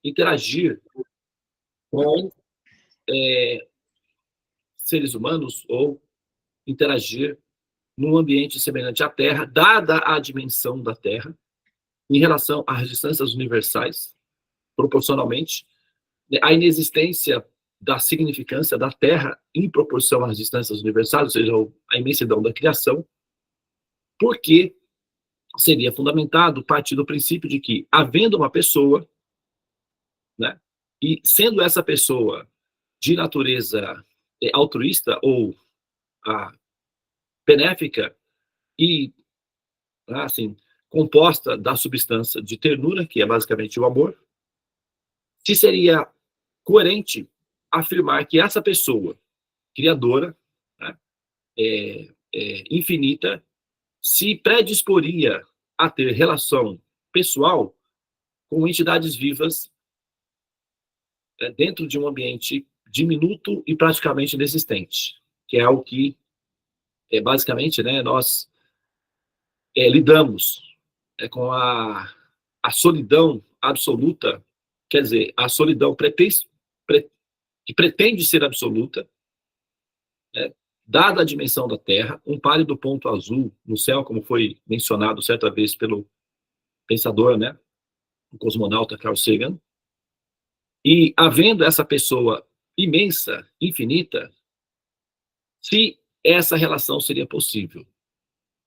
interagir com seres humanos ou interagir num ambiente semelhante à Terra, dada a dimensão da Terra, em relação às distâncias universais, proporcionalmente, a inexistência da significância da Terra em proporção às distâncias universais, ou seja, a imensidão da criação, porque seria fundamentado partir do princípio de que, havendo uma pessoa, né, e sendo essa pessoa de natureza altruísta ou benéfica e, assim, composta da substância de ternura, que é basicamente o amor, se seria coerente afirmar que essa pessoa criadora, né, infinita, se predisporia a ter relação pessoal com entidades vivas dentro de um ambiente diminuto e praticamente inexistente, que é o que, basicamente, né, nós lidamos com a solidão absoluta, quer dizer, a solidão que pretende ser absoluta, né, dada a dimensão da Terra, um pálido ponto azul no céu, como foi mencionado certa vez pelo pensador, né, o cosmonauta Carl Sagan, e havendo essa pessoa imensa, infinita, se essa relação seria possível.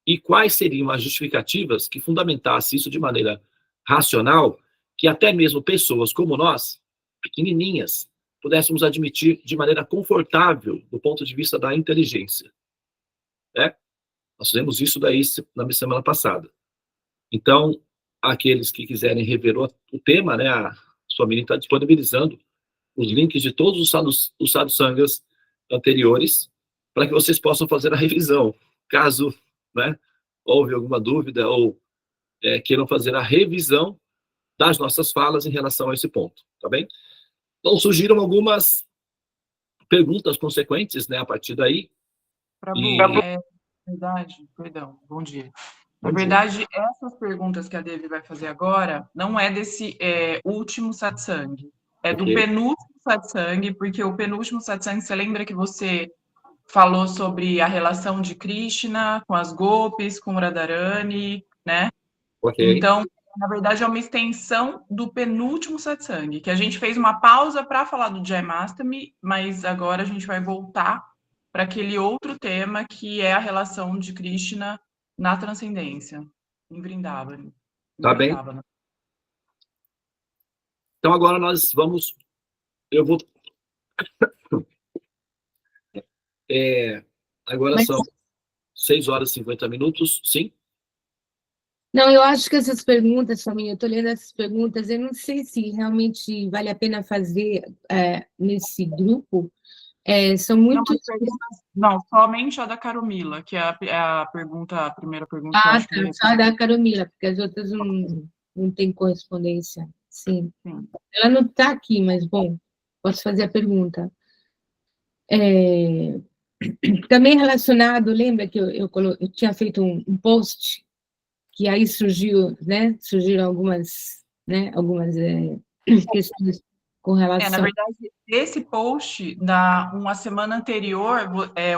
E quais seriam as justificativas que fundamentassem isso de maneira racional, que até mesmo pessoas como nós, pequenininhas, pudéssemos admitir de maneira confortável do ponto de vista da inteligência. Né? Nós fizemos isso daí na semana passada. Então, aqueles que quiserem rever o tema, né, a sua menina está disponibilizando os links de todos os sadhusangas anteriores, para que vocês possam fazer a revisão, caso, né, houve alguma dúvida ou queiram fazer a revisão das nossas falas em relação a esse ponto, tá bem? Então, surgiram algumas perguntas consequentes, né, a partir daí. Bom dia. Na verdade, essas perguntas que a Devi vai fazer agora não é desse último satsang, é do penúltimo satsang, porque o penúltimo satsang, você lembra que você falou sobre a relação de Krishna com as gopis, com Radharani, né? Então, na verdade, é uma extensão do penúltimo satsang, que a gente fez uma pausa para falar do Janmashtami, mas agora a gente vai voltar para aquele outro tema, que é a relação de Krishna na transcendência, em Vrindavan. Tá bem. Então, agora eu vou... agora são 6 horas e 50 minutos, sim? Não, eu acho que essas perguntas, família, eu estou lendo essas perguntas, eu não sei se realmente vale a pena fazer nesse grupo. São muito... Não, somente a da Caromila, que é a primeira pergunta. Ah, tá, só a da Caromila, porque as outras não tem correspondência. Sim. Ela não está aqui, mas, bom, posso fazer a pergunta. Também relacionado, lembra que eu tinha feito um post, que aí surgiram algumas questões com relação... Na verdade, esse post, uma semana anterior,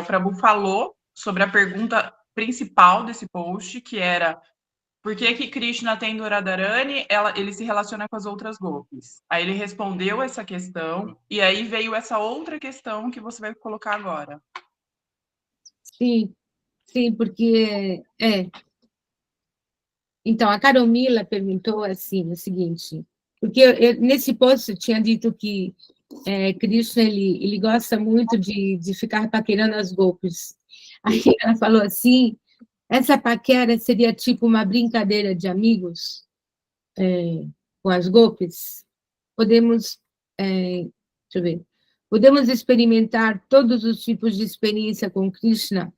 o Prabhu falou sobre a pergunta principal desse post, que era: por que Krishna tendo Radharani, ele se relaciona com as outras gopis? Aí ele respondeu essa questão, e aí veio essa outra questão que você vai colocar agora. Sim, porque... Então, a Caromila perguntou assim, o seguinte, porque nesse post eu tinha dito que Krishna, ele gosta muito de ficar paquerando as gopis. Aí ela falou assim, essa paquera seria tipo uma brincadeira de amigos com as gopis? Podemos experimentar todos os tipos de experiência com Krishna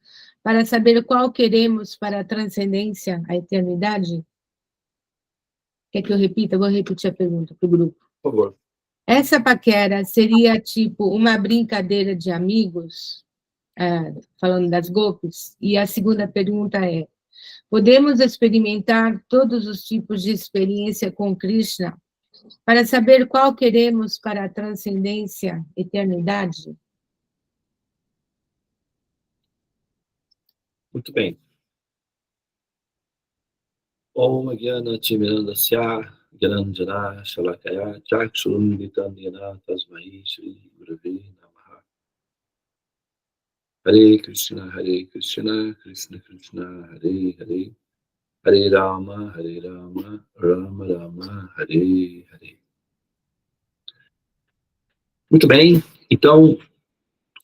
para saber qual queremos para a transcendência, a eternidade? Quer que eu repita? Eu vou repetir a pergunta para o grupo. Por favor. Essa paquera seria tipo uma brincadeira de amigos, falando das gopis? E a segunda pergunta é: podemos experimentar todos os tipos de experiência com Krishna para saber qual queremos para a transcendência, eternidade? Muito bem. Om Gyana Timirandasya Gyananjana Shalakaya Chakshun Vitandina Tasmai Shri Gurave Namaha. Hare Krishna, Krishna Krishna, Hare Hare, Hare Rama, Rama Rama, Hare Hare. Muito bem, então,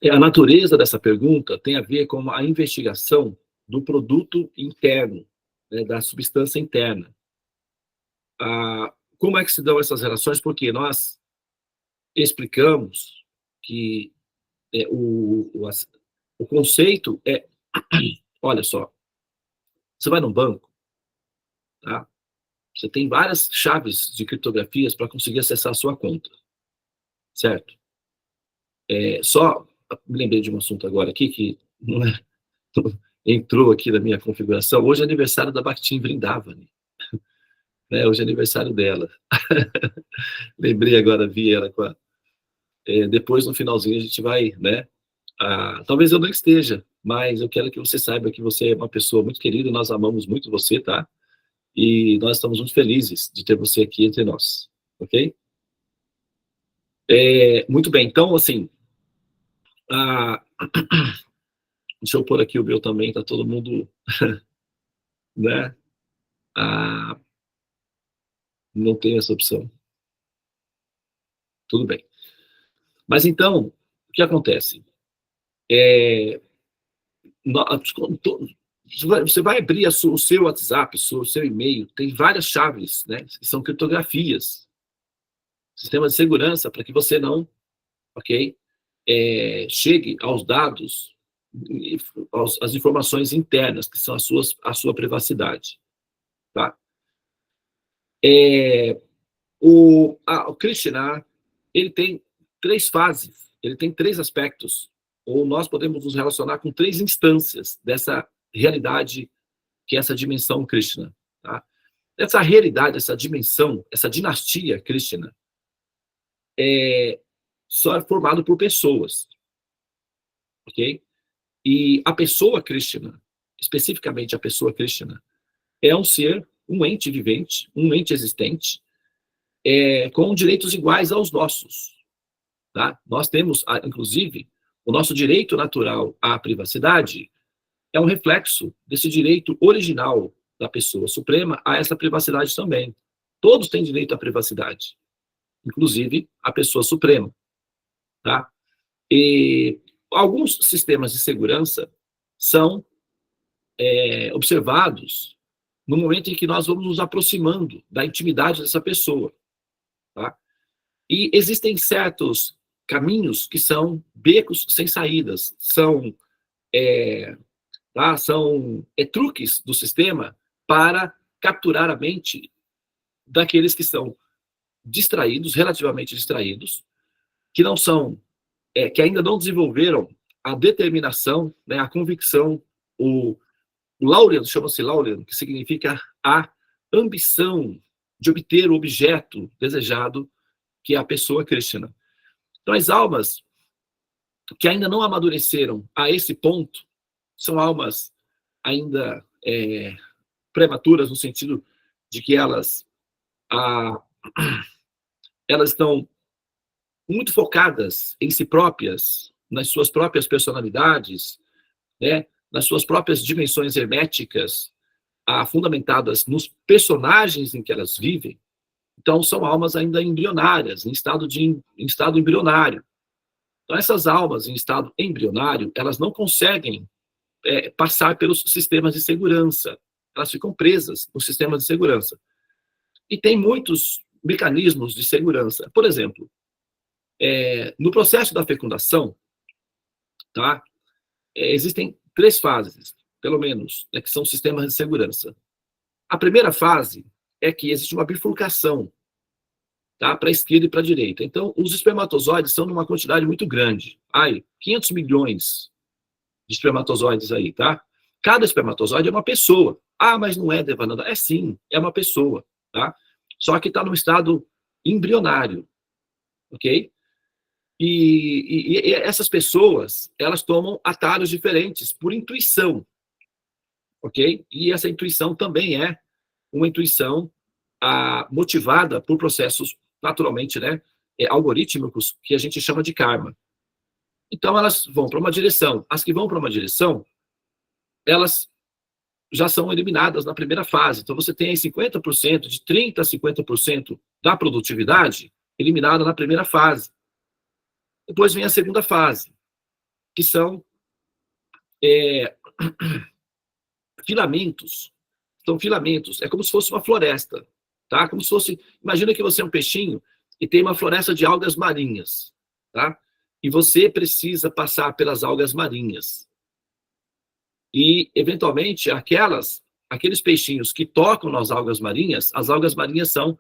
a natureza dessa pergunta tem a ver com a investigação do produto interno, né, da substância interna. Como é que se dão essas relações? Porque nós explicamos que o conceito é, olha só, você vai num banco, tá? Você tem várias chaves de criptografias para conseguir acessar a sua conta, certo? Só me lembrei de um assunto agora aqui que não é, entrou aqui na minha configuração. Hoje é aniversário da Bhakti Vrindavani, né? Hoje é aniversário dela. Lembrei agora, vi ela com depois no finalzinho a gente vai, né? Talvez eu não esteja, mas eu quero que você saiba que você é uma pessoa muito querida, nós amamos muito você, tá? E nós estamos muito felizes de ter você aqui entre nós, ok? Muito bem, então, assim, deixa eu pôr aqui o meu também, tá todo mundo, né? Não tem essa opção. Tudo bem. Mas então, o que acontece? Você vai abrir o seu WhatsApp, o seu e-mail, tem várias chaves, né? Que são criptografias, sistemas de segurança, para que você não, ok? Chegue aos dados, às informações internas, que são a sua privacidade, tá? O Krishna, ele tem 3 fases, ele tem 3 aspectos, ou nós podemos nos relacionar com 3 instâncias dessa realidade, que é essa dimensão Krishna, tá? Essa realidade, essa dimensão, essa dinastia Krishna, só é formado por pessoas, ok? E a pessoa Krishna, especificamente a pessoa Krishna, é um ser, um ente vivente, um ente existente, com direitos iguais aos nossos, tá? Nós temos, inclusive, o nosso direito natural à privacidade é um reflexo desse direito original da pessoa suprema a essa privacidade também. Todos têm direito à privacidade, inclusive a pessoa suprema, tá? E alguns sistemas de segurança são observados no momento em que nós vamos nos aproximando da intimidade dessa pessoa, tá? E existem certos caminhos que são becos sem saídas, são truques do sistema para capturar a mente daqueles que são distraídos, relativamente distraídos, que não são, que ainda não desenvolveram a determinação, né, a convicção, o Laurean, chama-se Laurean, que significa a ambição de obter o objeto desejado, que é a pessoa Krishna. Então, as almas que ainda não amadureceram a esse ponto são almas ainda prematuras, no sentido de que elas estão muito focadas em si próprias, nas suas próprias personalidades, né, nas suas próprias dimensões herméticas, fundamentadas nos personagens em que elas vivem. Então, são almas ainda embrionárias, em estado embrionário. Então, essas almas em estado embrionário, elas não conseguem passar pelos sistemas de segurança. Elas ficam presas nos sistemas de segurança. E tem muitos mecanismos de segurança. Por exemplo, no processo da fecundação, tá? Existem 3 fases, pelo menos, né, que são sistemas de segurança. A primeira fase é que existe uma bifurcação, tá? Para a esquerda e para a direita. Então, os espermatozoides são numa quantidade muito grande. 500 milhões de espermatozoides aí, tá? Cada espermatozoide é uma pessoa. Mas não é, Devananda? Sim, é uma pessoa, tá? Só que está num estado embrionário, ok? E essas pessoas, elas tomam atalhos diferentes por intuição, ok? E essa intuição também é uma intuição motivada por processos, naturalmente, né, algorítmicos, que a gente chama de karma. Então, elas vão para uma direção. As que vão para uma direção, elas já são eliminadas na primeira fase. Então, você tem aí 50%, de 30% a 50% da produtividade eliminada na primeira fase. Depois vem a segunda fase, que são filamentos. São filamentos, é como se fosse uma floresta, tá? Como se fosse, imagina que você é um peixinho e tem uma floresta de algas marinhas, tá? E você precisa passar pelas algas marinhas. E, eventualmente, aqueles peixinhos que tocam nas algas marinhas, as algas marinhas são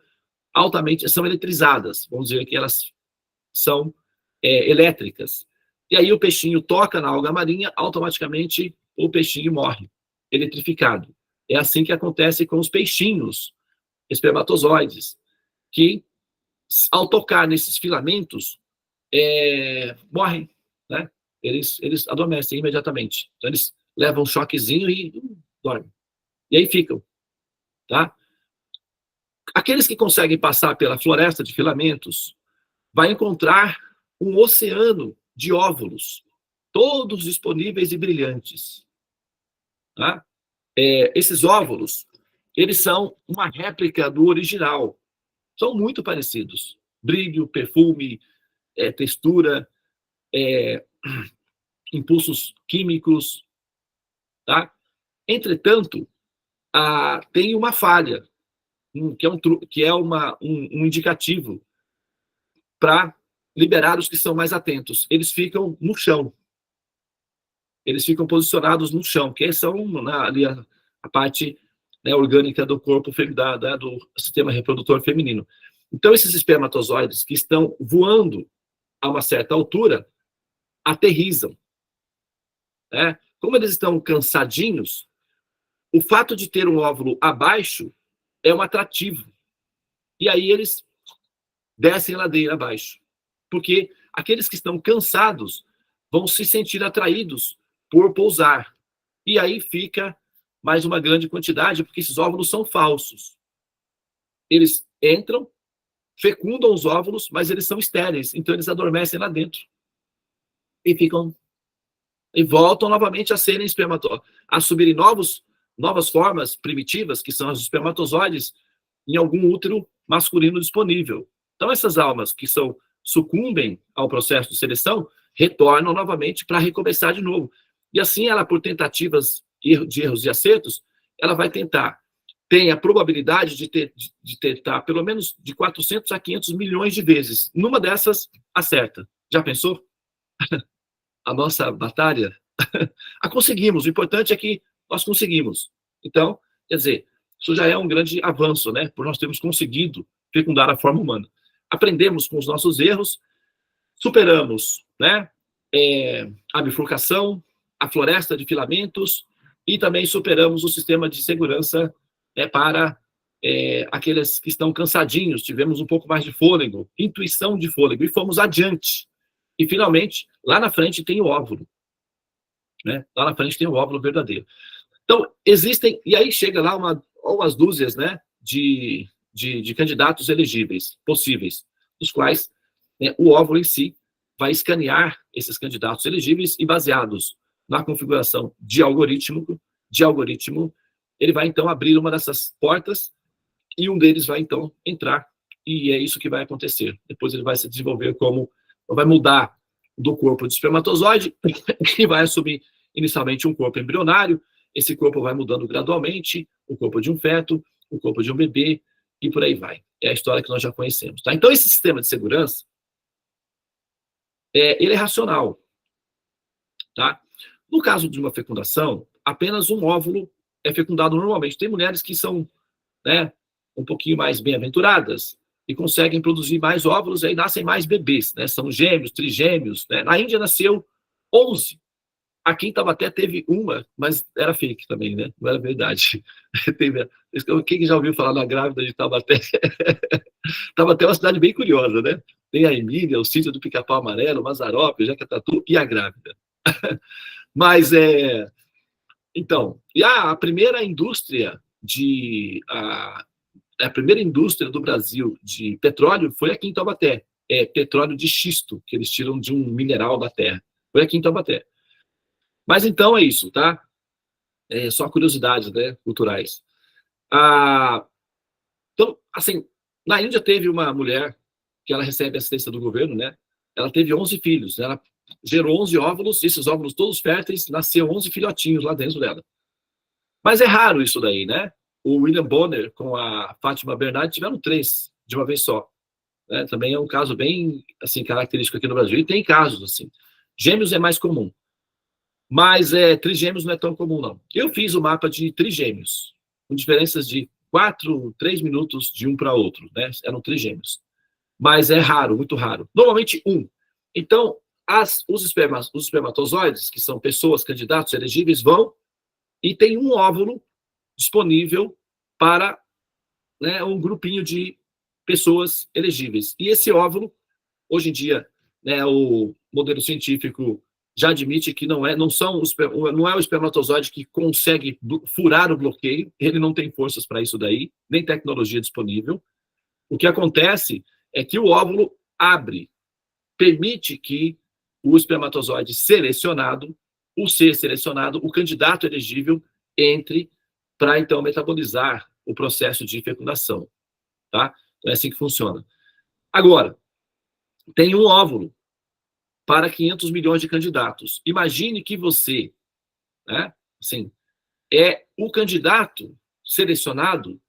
eletrizadas, vamos dizer que elas são elétricas. E aí o peixinho toca na alga marinha, automaticamente o peixinho morre, eletrificado. É assim que acontece com os peixinhos espermatozoides, que, ao tocar nesses filamentos, morrem, né? Eles adormecem imediatamente. Então, eles levam um choquezinho e dormem. E aí ficam, tá? Aqueles que conseguem passar pela floresta de filamentos vai encontrar um oceano de óvulos, todos disponíveis e brilhantes. Tá? Esses óvulos, eles são uma réplica do original. São muito parecidos. Brilho, perfume, textura, impulsos químicos. Tá? Entretanto, tem uma falha, que é um indicativo para liberar os que são mais atentos. Eles ficam no chão. Eles ficam posicionados no chão, que são ali a parte, né, orgânica do corpo do sistema reprodutor feminino. Então, esses espermatozoides que estão voando a uma certa altura, aterrissam. Né? Como eles estão cansadinhos, o fato de ter um óvulo abaixo é um atrativo. E aí eles descem a ladeira abaixo. Porque aqueles que estão cansados vão se sentir atraídos por pousar. E aí fica mais uma grande quantidade, porque esses óvulos são falsos. Eles entram, fecundam os óvulos, mas eles são estéreis, então eles adormecem lá dentro. E voltam novamente a serem a subirem novas formas primitivas, que são os espermatozoides, em algum útero masculino disponível. Então, essas almas que sucumbem ao processo de seleção, retornam novamente para recomeçar de novo. E assim, ela, por tentativas de erros e acertos, ela vai tentar. Tem a probabilidade de tentar pelo menos de 400 a 500 milhões de vezes. Numa dessas, acerta. Já pensou? A nossa batalha? Conseguimos. O importante é que nós conseguimos. Então, quer dizer, isso já é um grande avanço, né? Por nós termos conseguido fecundar a forma humana. Aprendemos com os nossos erros, superamos, né, a bifurcação, a floresta de filamentos, e também superamos o sistema de segurança, né, para aqueles que estão cansadinhos, tivemos um pouco mais de fôlego, intuição de fôlego, e fomos adiante. E, finalmente, lá na frente tem o óvulo. Né? Lá na frente tem o óvulo verdadeiro. Então, existem, e aí chega lá umas dúzias, né, de candidatos elegíveis, possíveis, dos quais, né, o óvulo em si vai escanear esses candidatos elegíveis e, baseados na configuração de algoritmo, ele vai, então, abrir uma dessas portas e um deles vai, então, entrar, e é isso que vai acontecer. Depois ele vai se desenvolver vai mudar do corpo de espermatozoide e vai assumir inicialmente um corpo embrionário. Esse corpo vai mudando gradualmente, o corpo de um feto, o corpo de um bebê, e por aí vai. É a história que nós já conhecemos. Tá? Então, esse sistema de segurança, ele é racional. Tá? No caso de uma fecundação, apenas um óvulo é fecundado normalmente. Tem mulheres que são, né, um pouquinho mais bem-aventuradas e conseguem produzir mais óvulos, e aí nascem mais bebês. Né? São gêmeos, trigêmeos. Né? Na Índia nasceu 11. Aqui em Taubaté teve uma, mas era fake também, né? Não era verdade. Quem já ouviu falar na grávida de Taubaté? Taubaté é uma cidade bem curiosa, né? Tem a Emília, o sítio do Pica-Pau Amarelo, Mazarope, Jacatatu e a grávida. Mas, então, e a primeira indústria a primeira indústria do Brasil de petróleo foi aqui em Taubaté. É petróleo de xisto, que eles tiram de um mineral da terra. Foi aqui em Taubaté. Mas então é isso, tá? Só curiosidades, né, culturais. Então, assim, na Índia teve uma mulher que ela recebe assistência do governo, né? Ela teve 11 filhos, né? Ela gerou 11 óvulos, esses óvulos todos férteis, nasceu 11 filhotinhos lá dentro dela. Mas é raro isso daí, né? O William Bonner com a Fátima Bernardi tiveram 3 de uma vez só. Né? Também é um caso bem, assim, característico aqui no Brasil. E tem casos, assim. Gêmeos é mais comum. Mas trigêmeos não é tão comum, não. Eu fiz o mapa de trigêmeos, com diferenças de 3 minutos de um para outro, né? Eram trigêmeos. Mas é raro, muito raro. Normalmente 1. Então, os espermatozoides, que são pessoas, candidatos elegíveis, vão e tem um óvulo disponível para, né, um grupinho de pessoas elegíveis. E esse óvulo, hoje em dia, né, o modelo científico já admite que não é o espermatozoide que consegue furar o bloqueio, ele não tem forças para isso daí, nem tecnologia disponível. O que acontece é que o óvulo abre, permite que o espermatozoide selecionado, o ser selecionado, o candidato elegível, entre para, então, metabolizar o processo de fecundação. Tá? Então é assim que funciona. Agora, tem um óvulo para 500 milhões de candidatos. Imagine que você, né, assim, é o candidato selecionado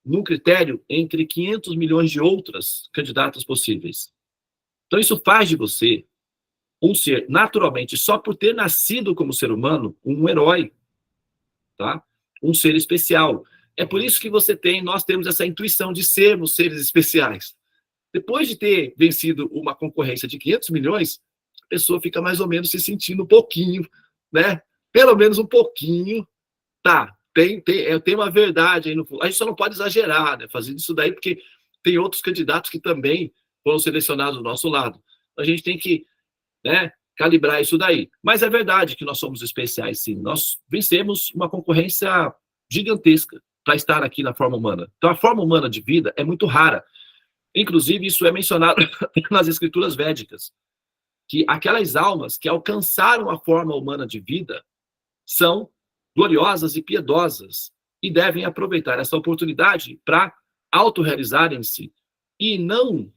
num critério entre 500 milhões de outras candidatas possíveis. Então, isso faz de você um ser, naturalmente, só por ter nascido como ser humano, um herói, tá? Um ser especial. É por isso que nós temos essa intuição de sermos seres especiais. Depois de ter vencido uma concorrência de 500 milhões, a pessoa fica mais ou menos se sentindo um pouquinho, né? Pelo menos um pouquinho. Tá, tem uma verdade aí no fundo. A gente só não pode exagerar, né? Fazendo isso daí, porque tem outros candidatos que também foram selecionados do nosso lado. A gente tem que, né, calibrar isso daí. Mas é verdade que nós somos especiais, sim. Nós vencemos uma concorrência gigantesca para estar aqui na forma humana. Então, a forma humana de vida é muito rara. Inclusive, isso é mencionado nas escrituras védicas, que aquelas almas que alcançaram a forma humana de vida são gloriosas e piedosas e devem aproveitar essa oportunidade para autorrealizarem-se e não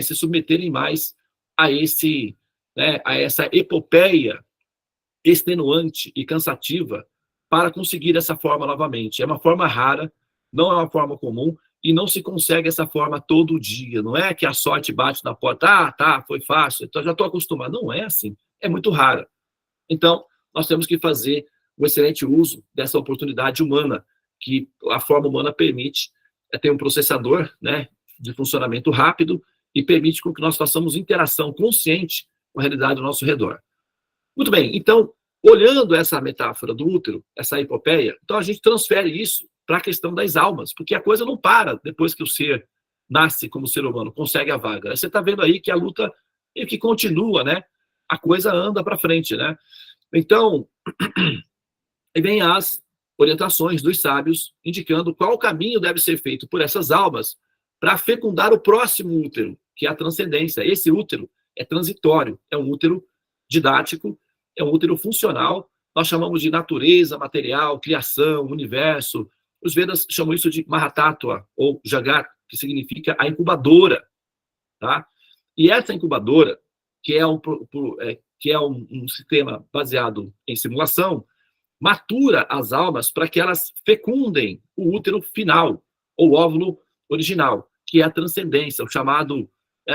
se submeterem mais a essa epopeia extenuante e cansativa para conseguir essa forma novamente. É uma forma rara, não é uma forma comum, e não se consegue essa forma todo dia. Não é que a sorte bate na porta, foi fácil, então já estou acostumado. Não é assim, é muito rara. Então, nós temos que fazer um excelente uso dessa oportunidade humana, que a forma humana permite ter um processador, né, de funcionamento rápido e permite com que nós façamos interação consciente com a realidade ao nosso redor. Muito bem, então, olhando essa metáfora do útero, essa epopeia, então a gente transfere isso para a questão das almas, porque a coisa não para depois que o ser nasce como ser humano, consegue a vaga. Você está vendo aí que a luta meio que continua, né? A coisa anda para frente, né? Então, vem as orientações dos sábios indicando qual caminho deve ser feito por essas almas para fecundar o próximo útero, que é a transcendência. Esse útero é transitório, é um útero didático, é um útero funcional. Nós chamamos de natureza, material, criação, universo. Os Vedas chamam isso de Mahatattva, ou Jagat, que significa a incubadora. Tá? E essa incubadora, que é um sistema baseado em simulação, matura as almas para que elas fecundem o útero final, ou óvulo original, que é a transcendência, o chamado,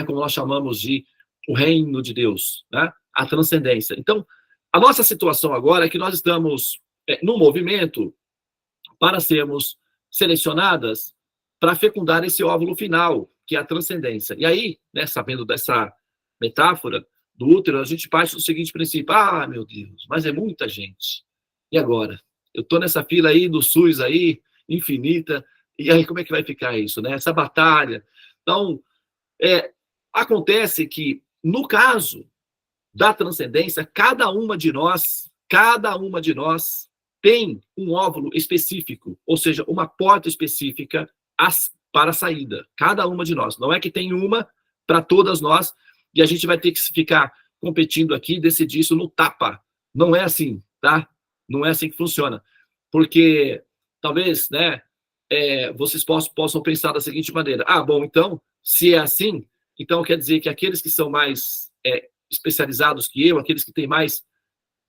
como nós chamamos de o reino de Deus, né? A transcendência. Então, a nossa situação agora é que nós estamos num movimento para sermos selecionadas para fecundar esse óvulo final, que é a transcendência. E aí, né, sabendo dessa metáfora do útero, a gente parte do seguinte princípio: ah, meu Deus, mas é muita gente. E agora? Eu estou nessa fila aí do SUS aí, infinita, e aí como é que vai ficar isso, né? Essa batalha. Então, acontece que, no caso da transcendência, cada uma de nós tem um óvulo específico, ou seja, uma porta específica para a saída. Cada uma de nós. Não é que tem uma para todas nós e a gente vai ter que ficar competindo aqui e decidir isso no tapa. Não é assim, tá? Não é assim que funciona. Porque talvez, né, vocês possam pensar da seguinte maneira: ah, bom, então, se é assim, então quer dizer que aqueles que são mais especializados que eu, aqueles que têm mais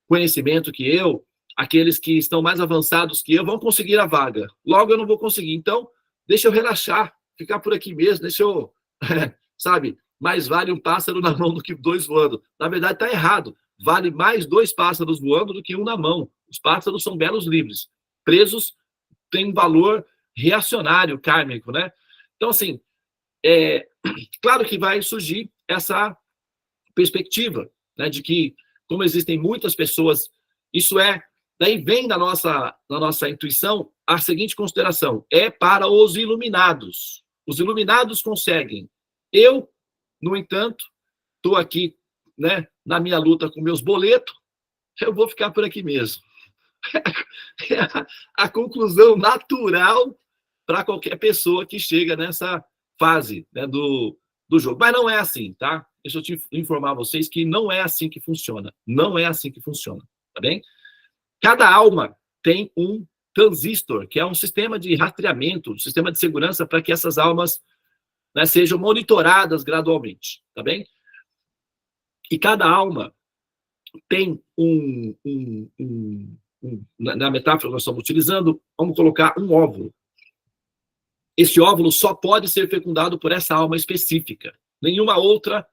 conhecimento que eu, aqueles que estão mais avançados que eu, vão conseguir a vaga. Logo, eu não vou conseguir. Então, deixa eu relaxar, ficar por aqui mesmo, deixa eu, sabe, mais vale um pássaro na mão do que 2 voando. Na verdade, está errado. Vale mais 2 pássaros voando do que 1 na mão. Os pássaros são belos livres. Presos têm um valor reacionário, kármico, né? Então, assim, claro que vai surgir essa perspectiva, né, de que, como existem muitas pessoas, daí vem na nossa intuição a seguinte consideração: é para os iluminados. Os iluminados conseguem. Eu, no entanto, estou aqui, né, na minha luta com meus boletos, eu vou ficar por aqui mesmo. É a conclusão natural para qualquer pessoa que chega nessa fase, né, do jogo. Mas não é assim, tá? Deixa eu te informar a vocês que não é assim que funciona. Não é assim que funciona, tá bem? Cada alma tem um transistor, que é um sistema de rastreamento, um sistema de segurança para que essas almas, né, sejam monitoradas gradualmente, tá bem? E cada alma tem na metáfora que nós estamos utilizando, vamos colocar um óvulo. Esse óvulo só pode ser fecundado por essa alma específica. Nenhuma outra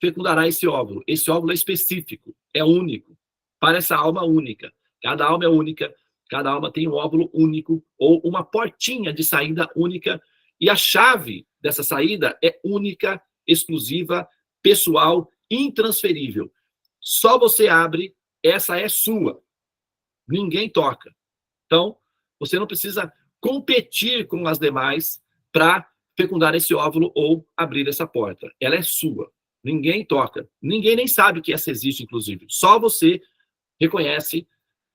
fecundará esse óvulo. Esse óvulo é específico, é único, para essa alma única. Cada alma é única, cada alma tem um óvulo único, ou uma portinha de saída única, e a chave dessa saída é única, exclusiva, pessoal, intransferível. Só você abre, essa é sua. Ninguém toca. Então, você não precisa competir com as demais para fecundar esse óvulo ou abrir essa porta. Ela é sua. Ninguém toca. Ninguém nem sabe que essa existe, inclusive. Só você reconhece,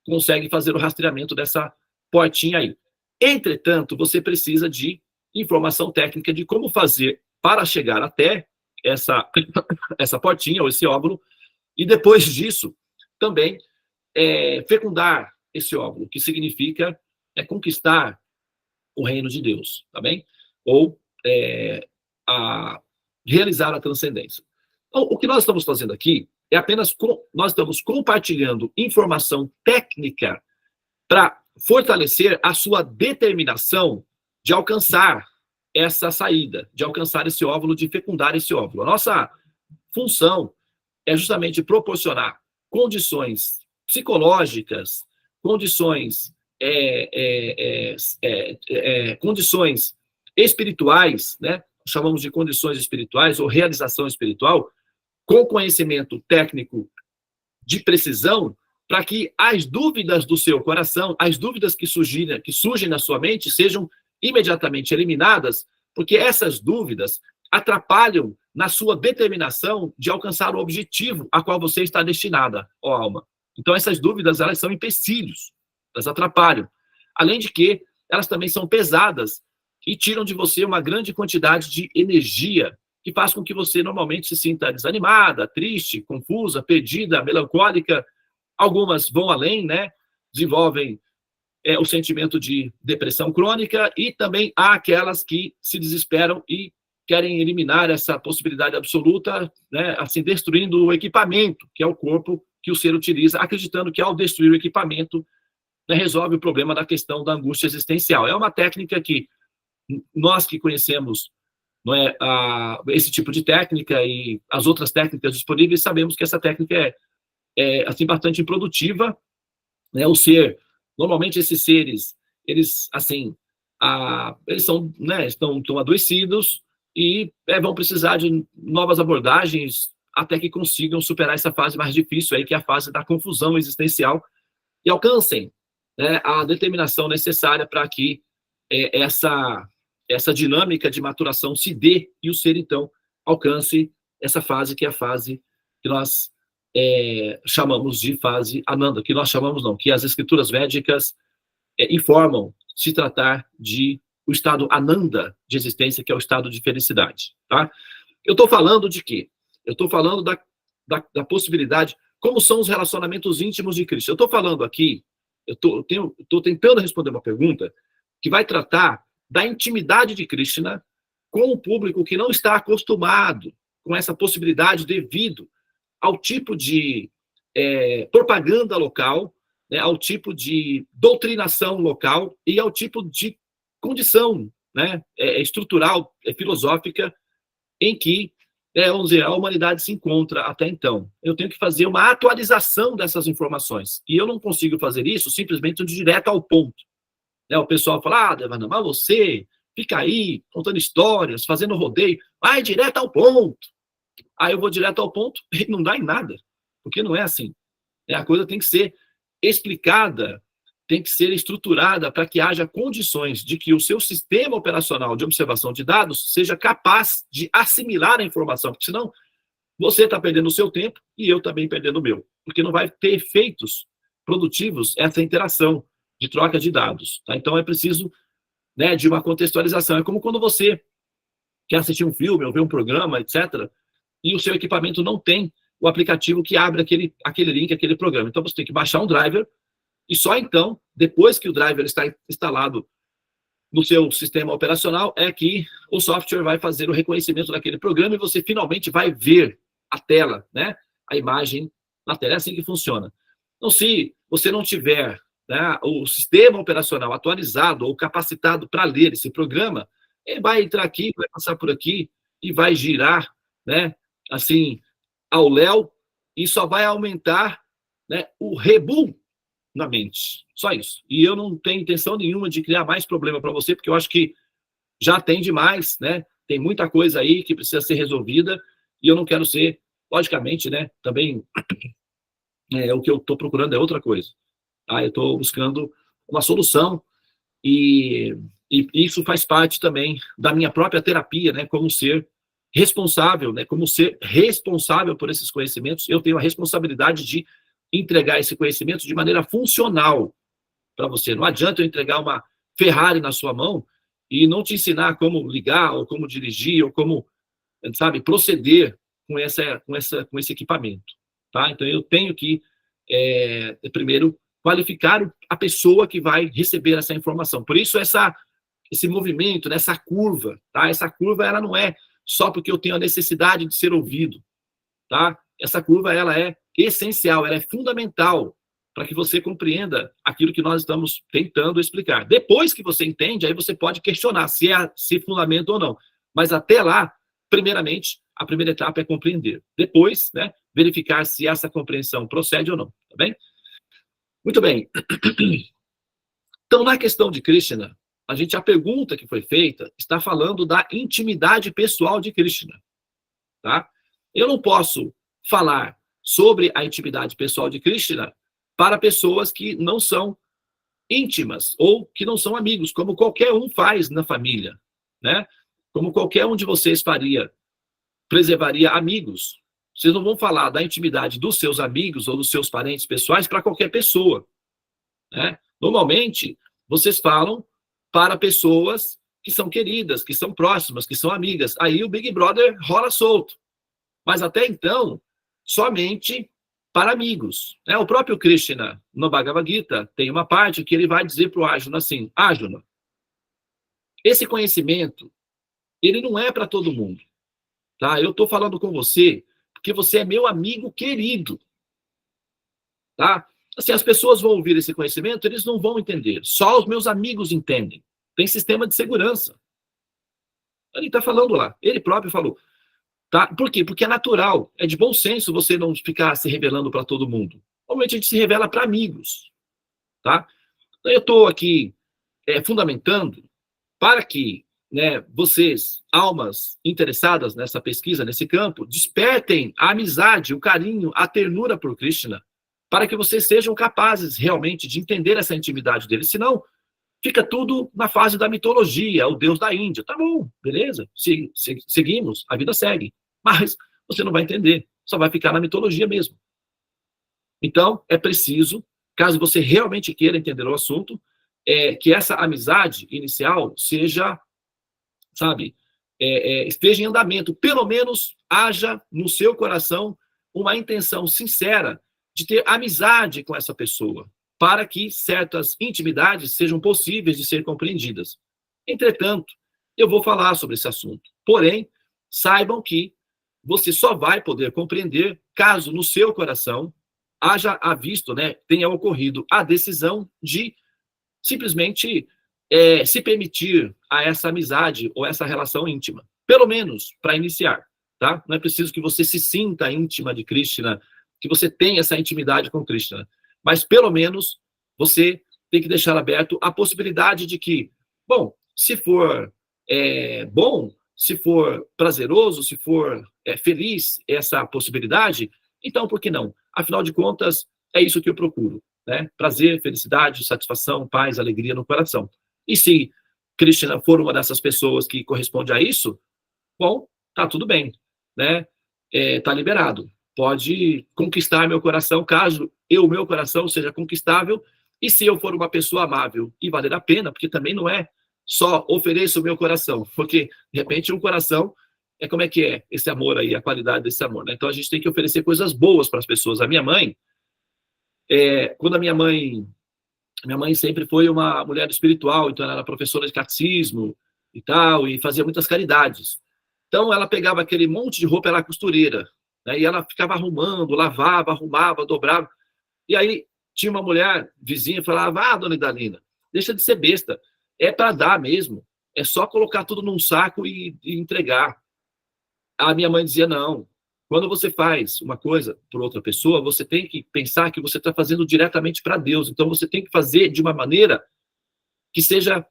consegue fazer o rastreamento dessa portinha aí. Entretanto, você precisa de informação técnica de como fazer para chegar até essa portinha ou esse óvulo, e depois disso, também fecundar esse óvulo, que significa conquistar o reino de Deus, tá bem? Ou realizar a transcendência. Então, o que nós estamos fazendo aqui é apenas, nós estamos compartilhando informação técnica para fortalecer a sua determinação de alcançar essa saída, de alcançar esse óvulo, de fecundar esse óvulo. A nossa função é justamente proporcionar condições psicológicas, condições condições espirituais, né? Chamamos de condições espirituais ou realização espiritual, com conhecimento técnico de precisão, para que as dúvidas do seu coração, as dúvidas que surgem na sua mente, sejam imediatamente eliminadas, porque essas dúvidas atrapalham na sua determinação de alcançar o objetivo a qual você está destinada, ó alma. Então, essas dúvidas, elas são empecilhos, elas atrapalham. Além de que, elas também são pesadas e tiram de você uma grande quantidade de energia, que faz com que você normalmente se sinta desanimada, triste, confusa, perdida, melancólica. Algumas vão além, né? Desenvolvem o sentimento de depressão crônica, e também há aquelas que se desesperam e querem eliminar essa possibilidade absoluta, né? Assim, destruindo o equipamento, que é o corpo que o ser utiliza, acreditando que ao destruir o equipamento, né, resolve o problema da questão da angústia existencial. É uma técnica que nós que conhecemos, não é, esse tipo de técnica e as outras técnicas disponíveis, sabemos que essa técnica é assim, bastante improdutiva, né? O ser, normalmente esses seres, eles, assim, eles são, né, estão adoecidos e vão precisar de novas abordagens, até que consigam superar essa fase mais difícil aí, que é a fase da confusão existencial, e alcancem, né, a determinação necessária para que essa dinâmica de maturação se dê e o ser, então, alcance essa fase que é a fase que nós chamamos de fase Ananda, que nós chamamos não, que as escrituras védicas informam se tratar de o estado Ananda de existência, que é o estado de felicidade, tá? Eu estou falando de quê? Eu estou falando da possibilidade, como são os relacionamentos íntimos de Cristo. Eu estou falando aqui, eu estou tentando responder uma pergunta que vai tratar da intimidade de Krishna com o público que não está acostumado com essa possibilidade devido ao tipo de propaganda local, né, ao tipo de doutrinação local e ao tipo de condição, né, estrutural, filosófica em que vamos dizer, a humanidade se encontra até então. Eu tenho que fazer uma atualização dessas informações. E eu não consigo fazer isso simplesmente de direto ao ponto. O pessoal fala, Devana, mas você fica aí contando histórias, fazendo rodeio, vai direto ao ponto. Aí eu vou direto ao ponto e não dá em nada. Porque não é assim. A coisa tem que ser explicada, tem que ser estruturada para que haja condições de que o seu sistema operacional de observação de dados seja capaz de assimilar a informação, porque senão você está perdendo o seu tempo e eu também perdendo o meu, porque não vai ter efeitos produtivos essa interação de troca de dados. Tá? Então é preciso, né, de uma contextualização. É como quando você quer assistir um filme ou ver um programa, etc., e o seu equipamento não tem o aplicativo que abre aquele link, aquele programa. Então você tem que baixar um driver, e só então, depois que o driver está instalado no seu sistema operacional, é que o software vai fazer o reconhecimento daquele programa e você finalmente vai ver a tela, né? A imagem na tela. É assim que funciona. Então, se você não tiver, né, o sistema operacional atualizado ou capacitado para ler esse programa, ele vai entrar aqui, vai passar por aqui e vai girar, né, assim, ao léu, e só vai aumentar, né, o rebu na mente. Só isso. E eu não tenho intenção nenhuma de criar mais problema para você, porque eu acho que já tem demais, né? Tem muita coisa aí que precisa ser resolvida, e eu não quero ser, logicamente, né? Também o que eu estou procurando é outra coisa. Tá? Eu estou buscando uma solução, e isso faz parte também da minha própria terapia, né? Como ser responsável, né? Como ser responsável por esses conhecimentos, eu tenho a responsabilidade de entregar esse conhecimento de maneira funcional para você. Não adianta eu entregar uma Ferrari na sua mão e não te ensinar como ligar, ou como dirigir, ou como, sabe, proceder com esse equipamento. Tá? Então, eu tenho que, primeiro, qualificar a pessoa que vai receber essa informação. Por isso, esse movimento, né, essa curva, tá? Essa curva, ela não é só porque eu tenho a necessidade de ser ouvido. Tá? Essa curva, ela é essencial, ela é fundamental para que você compreenda aquilo que nós estamos tentando explicar. Depois que você entende, aí você pode questionar se fundamenta ou não. Mas até lá, primeiramente, a primeira etapa é compreender. Depois, né, verificar se essa compreensão procede ou não. Tá bem? Muito bem. Então, na questão de Krishna, a pergunta que foi feita está falando da intimidade pessoal de Krishna. Tá? Eu não posso falar sobre a intimidade pessoal de Krishna para pessoas que não são íntimas ou que não são amigos, como qualquer um faz na família, né? Como qualquer um de vocês preservaria amigos. Vocês não vão falar da intimidade dos seus amigos ou dos seus parentes pessoais para qualquer pessoa, né? Normalmente, vocês falam para pessoas que são queridas, que são próximas, que são amigas. Aí o Big Brother rola solto. Mas até então, somente para amigos. O próprio Krishna, no Bhagavad Gita, tem uma parte que ele vai dizer para o Arjuna assim, Arjuna, esse conhecimento, ele não é para todo mundo. Tá? Eu estou falando com você porque você é meu amigo querido. Tá? Assim, as pessoas vão ouvir esse conhecimento, eles não vão entender. Só os meus amigos entendem. Tem sistema de segurança. Ele está falando lá. Ele próprio falou. Tá? Por quê? Porque é natural. É de bom senso você não ficar se revelando para todo mundo. Normalmente a gente se revela para amigos. Tá? Então, eu estou aqui fundamentando para que né, vocês, almas interessadas nessa pesquisa, nesse campo, despertem a amizade, o carinho, a ternura por Krishna, para que vocês sejam capazes realmente de entender essa intimidade dele. Senão, fica tudo na fase da mitologia, o Deus da Índia. Tá bom, beleza, seguimos, a vida segue. Mas você não vai entender, só vai ficar na mitologia mesmo. Então, é preciso, caso você realmente queira entender o assunto, que essa amizade inicial seja, sabe, esteja em andamento. Pelo menos haja no seu coração uma intenção sincera de ter amizade com essa pessoa, para que certas intimidades sejam possíveis de ser compreendidas. Entretanto, eu vou falar sobre esse assunto. Porém, saibam que você só vai poder compreender caso no seu coração haja visto, né, tenha ocorrido a decisão de simplesmente se permitir a essa amizade ou essa relação íntima. Pelo menos para iniciar, tá? Não é preciso que você se sinta íntima de Krishna, que você tenha essa intimidade com Krishna. Mas, pelo menos, você tem que deixar aberto a possibilidade de que, bom, se for bom, se for prazeroso, se for feliz essa possibilidade, então, por que não? Afinal de contas, é isso que eu procuro, né? Prazer, felicidade, satisfação, paz, alegria no coração. E se Krishna for uma dessas pessoas que corresponde a isso, bom, tá tudo bem, né? Tá liberado. Pode conquistar meu coração, caso meu coração seja conquistável, e se eu for uma pessoa amável e valer a pena, porque também não é só ofereço o meu coração, porque, de repente, um coração como é que é esse amor aí, a qualidade desse amor, né? Então, a gente tem que oferecer coisas boas para as pessoas. A minha mãe, quando a minha mãe sempre foi uma mulher espiritual, então ela era professora de catecismo e tal, e fazia muitas caridades. Então, ela pegava aquele monte de roupa, ela era costureira, né? E ela ficava arrumando, lavava, arrumava, dobrava. E aí, tinha uma mulher vizinha, falava, dona Idalina, deixa de ser besta, é para dar mesmo, é só colocar tudo num saco e entregar. A minha mãe dizia, não, quando você faz uma coisa por outra pessoa, você tem que pensar que você está fazendo diretamente para Deus. Então, você tem que fazer de uma maneira que seja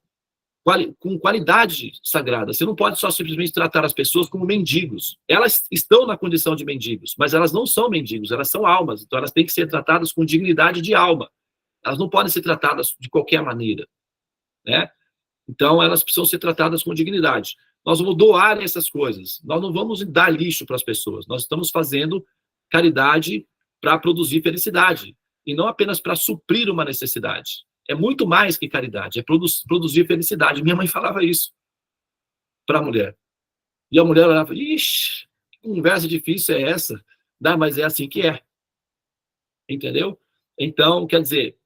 com qualidade sagrada. Você não pode só simplesmente tratar as pessoas como mendigos. Elas estão na condição de mendigos, mas elas não são mendigos, elas são almas. Então, elas têm que ser tratadas com dignidade de alma. Elas não podem ser tratadas de qualquer maneira, né? Então, elas precisam ser tratadas com dignidade. Nós vamos doar essas coisas. Nós não vamos dar lixo para as pessoas. Nós estamos fazendo caridade para produzir felicidade. E não apenas para suprir uma necessidade. É muito mais que caridade. É produzir felicidade. Minha mãe falava isso para a mulher. E a mulher olhava, ixi, que conversa difícil é essa? Mas é assim que é. Entendeu? Então, quer dizer,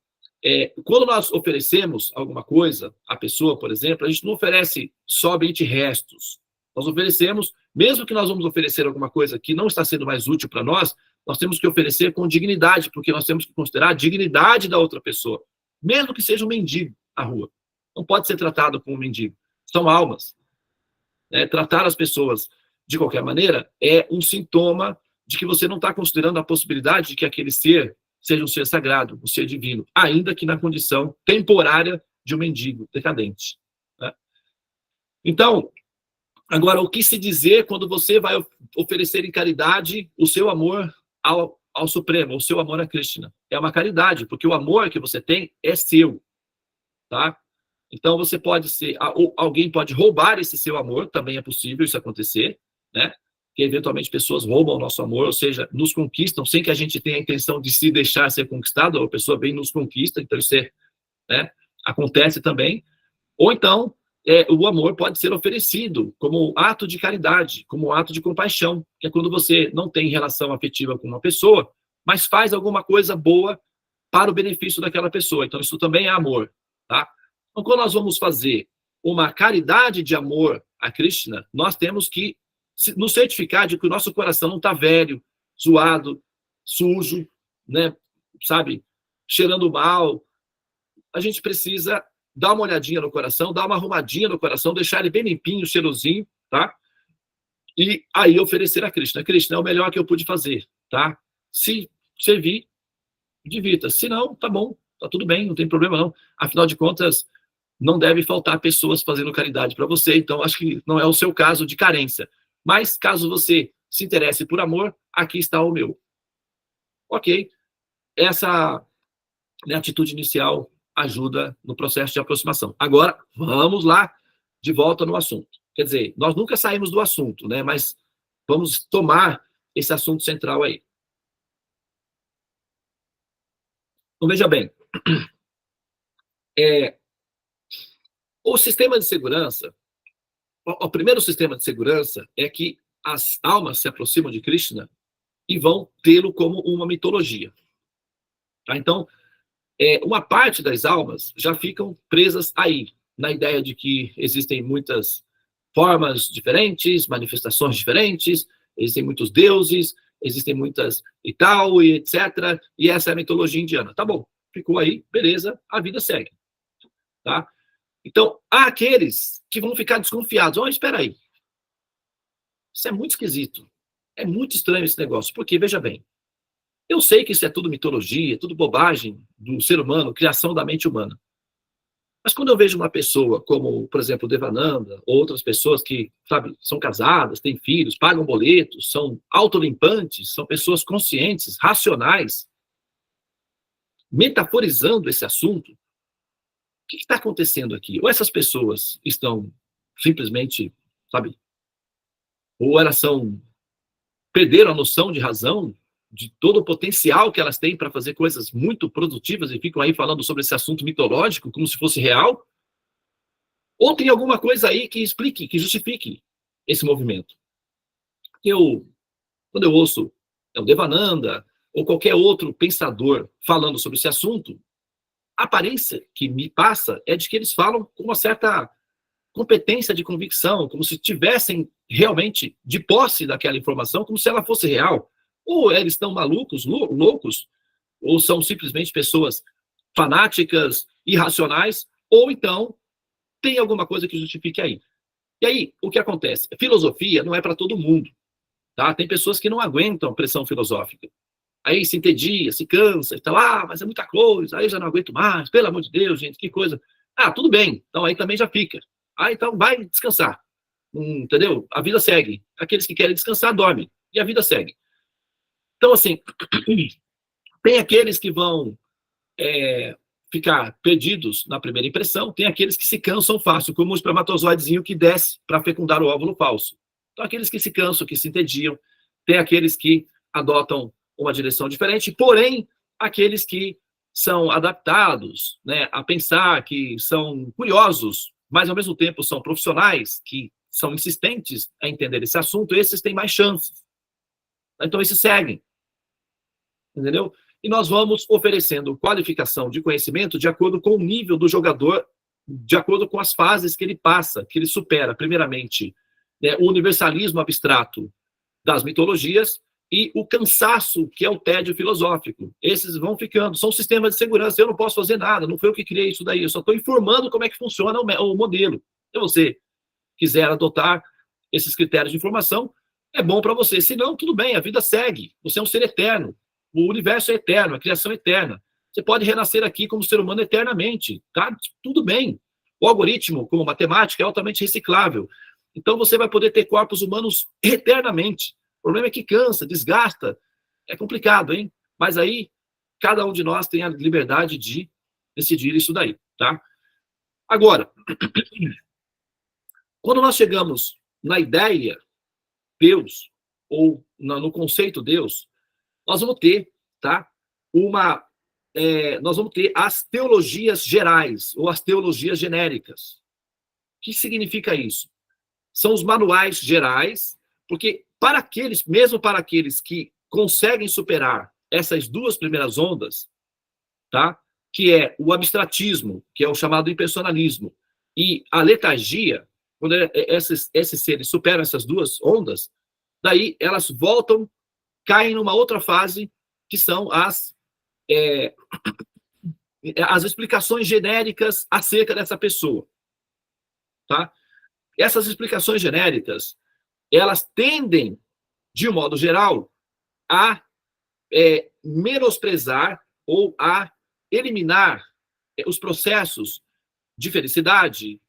quando nós oferecemos alguma coisa à pessoa, por exemplo, a gente não oferece somente restos. Nós oferecemos, mesmo que nós vamos oferecer alguma coisa que não está sendo mais útil para nós temos que oferecer com dignidade, porque nós temos que considerar a dignidade da outra pessoa, mesmo que seja um mendigo na rua. Não pode ser tratado como um mendigo. São almas. Tratar as pessoas de qualquer maneira é um sintoma de que você não está considerando a possibilidade de que aquele ser seja um ser sagrado, um ser divino, ainda que na condição temporária de um mendigo decadente. Né? Então, agora, o que se dizer quando você vai oferecer em caridade o seu amor ao Supremo, o seu amor a Krishna? É uma caridade, porque o amor que você tem é seu. Tá? Então, você pode ser... Alguém pode roubar esse seu amor, também é possível isso acontecer, né? Que eventualmente pessoas roubam o nosso amor, ou seja, nos conquistam sem que a gente tenha a intenção de se deixar ser conquistado, a pessoa vem e nos conquista, então isso acontece também. Ou então, o amor pode ser oferecido como ato de caridade, como ato de compaixão, que é quando você não tem relação afetiva com uma pessoa, mas faz alguma coisa boa para o benefício daquela pessoa. Então isso também é amor. Tá? Então, quando nós vamos fazer uma caridade de amor a Krishna, nós temos que nos certificar de que o nosso coração não está velho, zoado, sujo, né, sabe, cheirando mal. A gente precisa dar uma olhadinha no coração, dar uma arrumadinha no coração, deixar ele bem limpinho, cheirosinho, tá? E aí oferecer a Krishna. Krishna é o melhor que eu pude fazer, tá? Se servir, divirta. Se não, tá bom, tá tudo bem, não tem problema não. Afinal de contas, não deve faltar pessoas fazendo caridade para você, então acho que não é o seu caso de carência. Mas caso você se interesse por amor, aqui está o meu. Ok, essa, né, atitude inicial ajuda no processo de aproximação. Agora, vamos lá, de volta no assunto. Quer dizer, nós nunca saímos do assunto, né? Mas vamos tomar esse assunto central aí. Então, veja bem. O sistema de segurança, o primeiro sistema de segurança é que as almas se aproximam de Krishna e vão tê-lo como uma mitologia. Tá? Então, uma parte das almas já ficam presas aí, na ideia de que existem muitas formas diferentes, manifestações diferentes, existem muitos deuses, existem muitas e tal, e etc. E essa é a mitologia indiana. Tá bom, ficou aí, beleza, a vida segue. Tá? Então, há aqueles que vão ficar desconfiados. Oh, espera aí. Isso é muito esquisito. É muito estranho esse negócio. Porque, veja bem, eu sei que isso é tudo mitologia, tudo bobagem do ser humano, criação da mente humana. Mas quando eu vejo uma pessoa como, por exemplo, Devananda, ou outras pessoas que, sabe, são casadas, têm filhos, pagam boletos, são autolimpantes, são pessoas conscientes, racionais, metaforizando esse assunto, o que está acontecendo aqui? Ou essas pessoas estão simplesmente, sabe, ou elas perderam a noção de razão, de todo o potencial que elas têm para fazer coisas muito produtivas e ficam aí falando sobre esse assunto mitológico como se fosse real? Ou tem alguma coisa aí que explique, que justifique esse movimento? Quando eu ouço o Devananda ou qualquer outro pensador falando sobre esse assunto, a aparência que me passa é de que eles falam com uma certa competência de convicção, como se tivessem realmente de posse daquela informação, como se ela fosse real. Ou eles estão malucos, loucos, ou são simplesmente pessoas fanáticas, irracionais, ou então tem alguma coisa que justifique aí. E aí, o que acontece? Filosofia não é para todo mundo. Tá? Tem pessoas que não aguentam pressão filosófica. Aí se entedia, se cansa, e tal, mas é muita coisa, aí já não aguento mais, pelo amor de Deus, gente, que coisa. Tudo bem, então aí também já fica. Então vai descansar. Entendeu? A vida segue. Aqueles que querem descansar, dormem. E a vida segue. Então, assim, tem aqueles que vão ficar perdidos na primeira impressão, tem aqueles que se cansam fácil, como o espermatozoidezinho que desce para fecundar o óvulo falso. Então, aqueles que se cansam, que se entediam, tem aqueles que adotam uma direção diferente, porém, aqueles que são adaptados, né, a pensar, que são curiosos, mas ao mesmo tempo são profissionais, que são insistentes a entender esse assunto, esses têm mais chances. Então, esses seguem. Entendeu? E nós vamos oferecendo qualificação de conhecimento de acordo com o nível do jogador, de acordo com as fases que ele passa, que ele supera, primeiramente, né, o universalismo abstrato das mitologias e o cansaço, que é o tédio filosófico. Esses vão ficando, são sistemas de segurança, eu não posso fazer nada, não foi eu que criei isso daí, eu só estou informando como é que funciona o modelo. Se você quiser adotar esses critérios de informação, é bom para você. Se não, tudo bem, a vida segue, você é um ser eterno, o universo é eterno, a criação é eterna. Você pode renascer aqui como ser humano eternamente, tá? Tudo bem. O algoritmo, como matemática, é altamente reciclável. Então você vai poder ter corpos humanos eternamente. O problema é que cansa, desgasta. É complicado, hein? Mas aí, cada um de nós tem a liberdade de decidir isso daí, tá? Agora, quando nós chegamos na ideia Deus, ou no conceito Deus, nós vamos ter, tá? Nós vamos ter as teologias gerais, ou as teologias genéricas. O que significa isso? São os manuais gerais, porque mesmo para aqueles que conseguem superar essas duas primeiras ondas, tá? Que é o abstratismo, que é o chamado impersonalismo, e a letargia, quando esses seres superam essas duas ondas, daí elas voltam, caem numa outra fase, que são as explicações genéricas acerca dessa pessoa. Tá? Essas explicações genéricas, elas tendem, de um modo geral, a menosprezar ou a eliminar os processos de felicidade,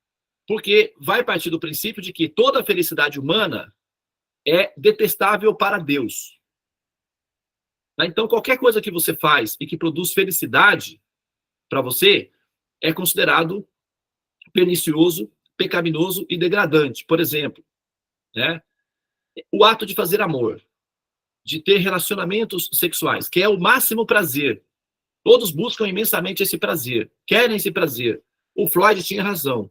porque vai partir do princípio de que toda a felicidade humana é detestável para Deus. Então, qualquer coisa que você faz e que produz felicidade para você é considerado pernicioso, pecaminoso e degradante. Por exemplo, né, o ato de fazer amor, de ter relacionamentos sexuais, que é o máximo prazer. Todos buscam imensamente esse prazer, querem esse prazer. O Freud tinha razão.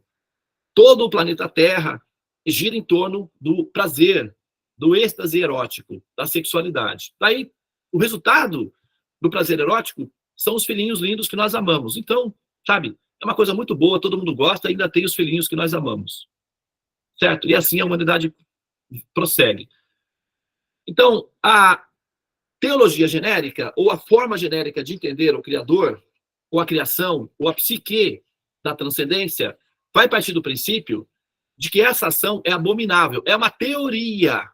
Todo o planeta Terra gira em torno do prazer, do êxtase erótico, da sexualidade. Daí, o resultado do prazer erótico são os filhinhos lindos que nós amamos. Então, sabe, é uma coisa muito boa, todo mundo gosta, ainda tem os filhinhos que nós amamos. Certo? E assim a humanidade prossegue. Então, a teologia genérica, ou a forma genérica de entender o Criador, ou a criação, ou a psique da transcendência, vai partir do princípio de que essa ação é abominável. É uma teoria.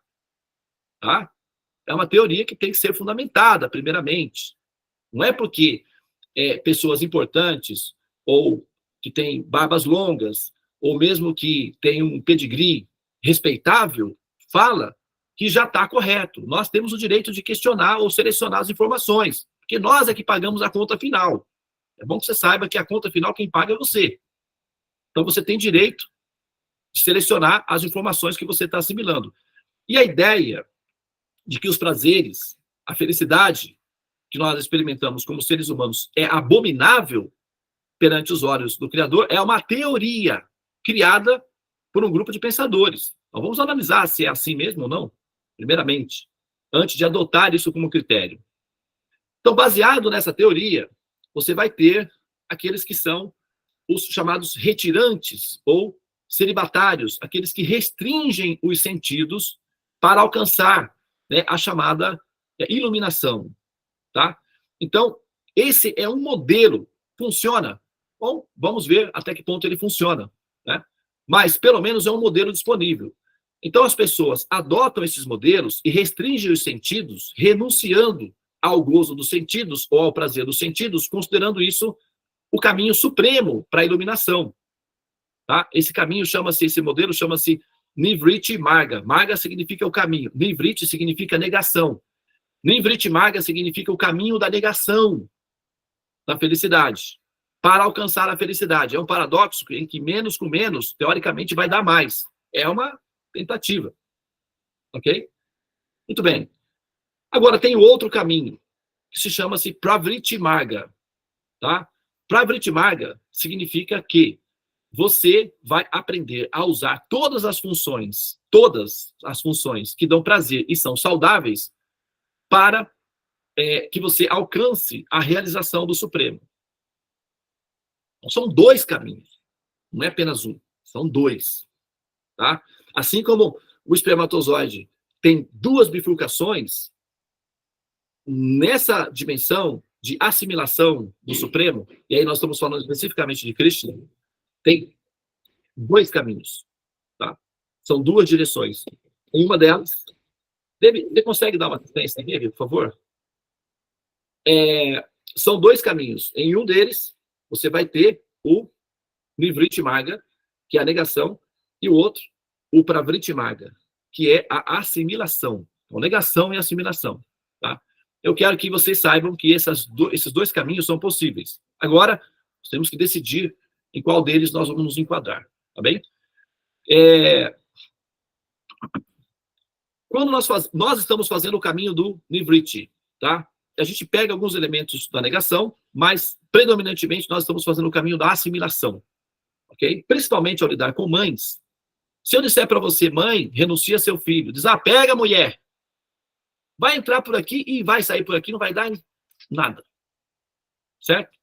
Tá? É uma teoria que tem que ser fundamentada, primeiramente. Não é porque pessoas importantes, ou que têm barbas longas, ou mesmo que têm um pedigree respeitável, fala que já está correto. Nós temos o direito de questionar ou selecionar as informações, porque nós é que pagamos a conta final. É bom que você saiba que a conta final quem paga é você. Então você tem direito de selecionar as informações que você está assimilando. E a ideia de que os prazeres, a felicidade que nós experimentamos como seres humanos é abominável perante os olhos do Criador é uma teoria criada por um grupo de pensadores. Então vamos analisar se é assim mesmo ou não, primeiramente, antes de adotar isso como critério. Então, baseado nessa teoria, você vai ter aqueles que são os chamados retirantes ou celibatários, aqueles que restringem os sentidos para alcançar, né, a chamada iluminação. Tá? Então, esse é um modelo. Funciona? Bom, vamos ver até que ponto ele funciona. Né? Mas, pelo menos, é um modelo disponível. Então, as pessoas adotam esses modelos e restringem os sentidos, renunciando ao gozo dos sentidos ou ao prazer dos sentidos, considerando isso o caminho supremo para a iluminação. Tá? Esse caminho esse modelo chama-se Nivriti Marga. Marga significa o caminho. Nivriti significa negação. Nivriti Marga significa o caminho da negação da felicidade, para alcançar a felicidade. É um paradoxo em que menos com menos, teoricamente, vai dar mais. É uma tentativa. Ok? Muito bem. Agora, tem outro caminho, que se chama-se Pravriti Marga. Tá? Pravriti Marga significa que você vai aprender a usar todas as funções que dão prazer e são saudáveis para que você alcance a realização do Supremo. Então, são dois caminhos, não é apenas um, são dois. Tá? Assim como o espermatozoide tem duas bifurcações, nessa dimensão de assimilação do Supremo, e aí nós estamos falando especificamente de Krishna, tem dois caminhos. Tá? São duas direções. Em uma delas, você consegue dar uma assistência aqui, por favor? São dois caminhos. Em um deles, você vai ter o Nivriti Marga, que é a negação, e o outro, o Pravriti Marga, que é a assimilação. Então, negação e assimilação. Tá? Eu quero que vocês saibam que esses dois caminhos são possíveis. Agora, nós temos que decidir em qual deles nós vamos nos enquadrar. Tá bem? Quando nós estamos fazendo o caminho do Nivriti, tá? A gente pega alguns elementos da negação, mas, predominantemente, nós estamos fazendo o caminho da assimilação. Ok? Principalmente ao lidar com mães. Se eu disser para você, mãe, renuncia seu filho, desapega a mulher, vai entrar por aqui e vai sair por aqui, não vai dar nada. Certo?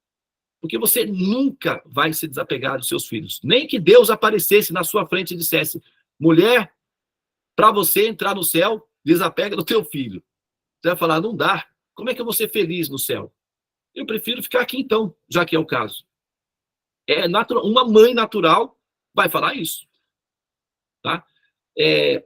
Porque você nunca vai se desapegar dos seus filhos. Nem que Deus aparecesse na sua frente e dissesse, mulher, para você entrar no céu, desapega do teu filho. Você vai falar, não dá. Como é que eu vou ser feliz no céu? Eu prefiro ficar aqui então, já que é o caso. Uma mãe natural vai falar isso. Tá?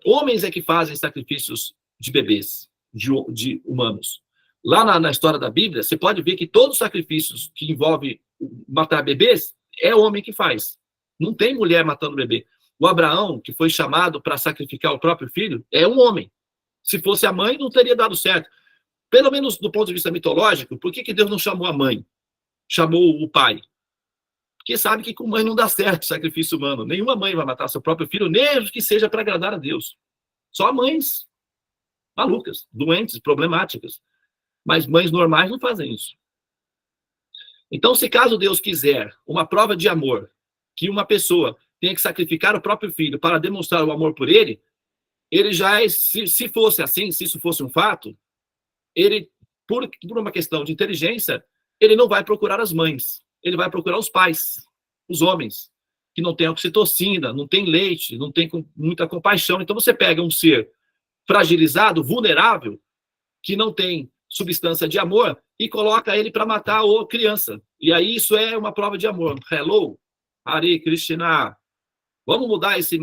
Homens é que fazem sacrifícios de bebês, de humanos. Lá na história da Bíblia, você pode ver que todos os sacrifícios que envolvem matar bebês, é homem que faz. Não tem mulher matando bebê. O Abraão, que foi chamado para sacrificar o próprio filho, é um homem. Se fosse a mãe, não teria dado certo. Pelo menos do ponto de vista mitológico, por que Deus não chamou a mãe? Chamou o pai? Porque sabe que com mãe não dá certo sacrifício humano. Nenhuma mãe vai matar seu próprio filho, mesmo que seja para agradar a Deus. Só mães malucas, doentes, problemáticas. Mas mães normais não fazem isso. Então, se caso Deus quiser uma prova de amor, que uma pessoa tenha que sacrificar o próprio filho para demonstrar o amor por ele já é, se fosse assim, se isso fosse um fato, ele, por uma questão de inteligência, ele não vai procurar as mães, ele vai procurar os pais, os homens, que não têm oxitocina, não têm leite, não têm muita compaixão. Então você pega um ser fragilizado, vulnerável, que não tem substância de amor, e coloca ele para matar a criança. E aí isso é uma prova de amor. Hello, Hare Krishna. Vamos mudar esse...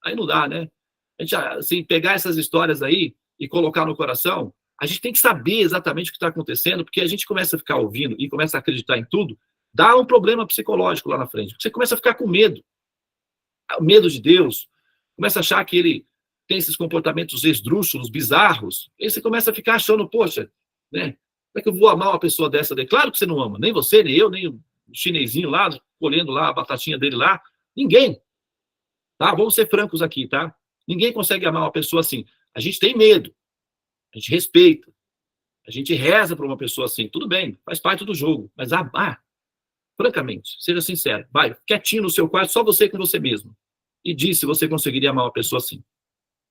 Aí não dá, né? A gente, assim, pegar essas histórias aí e colocar no coração, a gente tem que saber exatamente o que está acontecendo, porque a gente começa a ficar ouvindo e começa a acreditar em tudo, dá um problema psicológico lá na frente. Você começa a ficar com medo. Medo de Deus. Começa a achar que ele tem esses comportamentos esdrúxulos, bizarros. E você começa a ficar achando, poxa, né? Como é que eu vou amar uma pessoa dessa? Claro que você não ama. Nem você, nem eu, nem o chinesinho lá, colhendo lá a batatinha dele lá. Ninguém. Tá? Vamos ser francos aqui, tá? Ninguém consegue amar uma pessoa assim. A gente tem medo. A gente respeita. A gente reza para uma pessoa assim. Tudo bem, faz parte do jogo. Mas amar, francamente, seja sincero. Vai, quietinho no seu quarto, só você com você mesmo. E diz se você conseguiria amar uma pessoa assim.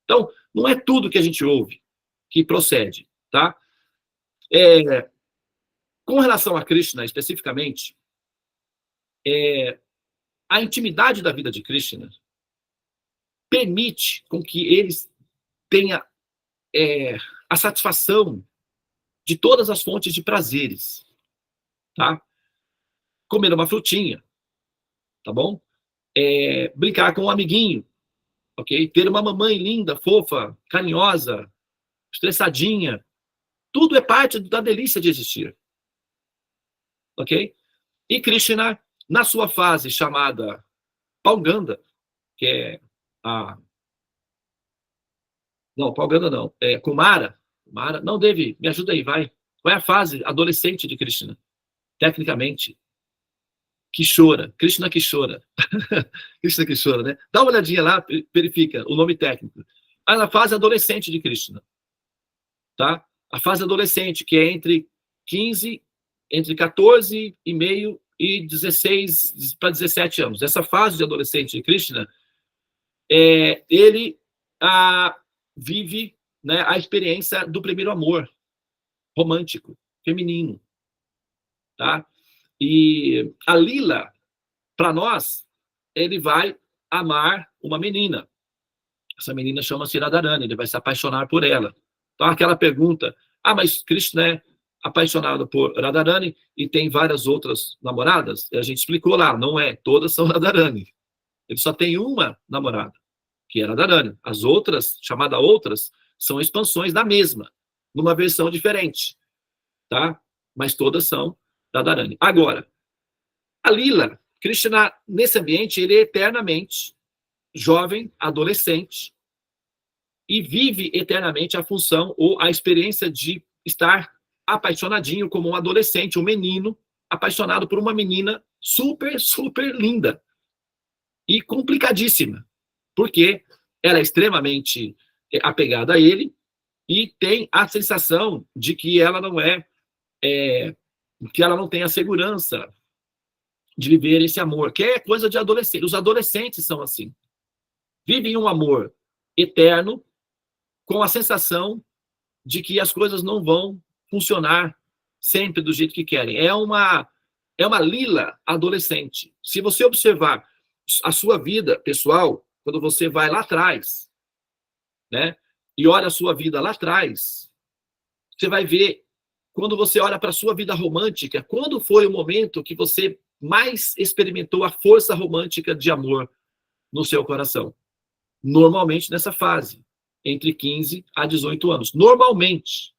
Então, não é tudo que a gente ouve que procede, tá? Com relação a Krishna, especificamente, a intimidade da vida de Krishna permite com que eles tenha a satisfação de todas as fontes de prazeres, tá? Comer uma frutinha, tá bom? Brincar com um amiguinho, ok? Ter uma mamãe linda, fofa, carinhosa, estressadinha, tudo é parte da delícia de existir, ok? E Krishna, na sua fase chamada Pauganda, que é a... Não, Pauganda não, Kumara. Não, Devi, me ajuda aí, vai. Qual é a fase adolescente de Krishna? Tecnicamente, Kishora, Krishna Kishora. Krishna Kishora, né? Dá uma olhadinha lá, verifica o nome técnico. Na fase adolescente de Krishna, tá? A fase adolescente, que é entre 14 e meio e 16 para 17 anos. Essa fase de adolescente de Krishna, ele vive, né, a experiência do primeiro amor romântico, feminino, tá? E a Lila, para nós, ele vai amar uma menina. Essa menina chama-se Radharani, ele vai se apaixonar por ela. Então, aquela pergunta, mas Krishna é apaixonado por Radharani e tem várias outras namoradas? A gente explicou lá, não é, todas são Radharani. Ele só tem uma namorada, que é Radharani. As outras, chamadas outras, são expansões da mesma, numa versão diferente, tá? Mas todas são Radharani. Agora, a Lila, Krishna, nesse ambiente, ele é eternamente jovem, adolescente, e vive eternamente a função ou a experiência de estar apaixonadinho como um adolescente, um menino, apaixonado por uma menina super, super linda e complicadíssima, porque ela é extremamente apegada a ele e tem a sensação de que ela não que ela não tem a segurança de viver esse amor, que é coisa de adolescente. Os adolescentes são assim. Vivem um amor eterno com a sensação de que as coisas não vão funcionar sempre do jeito que querem. É uma lila adolescente. Se você observar a sua vida pessoal, quando você vai lá atrás, né, e olha a sua vida lá atrás, você vai ver, quando você olha para a sua vida romântica, quando foi o momento que você mais experimentou a força romântica de amor no seu coração? Normalmente nessa fase, entre 15 a 18 anos. Normalmente.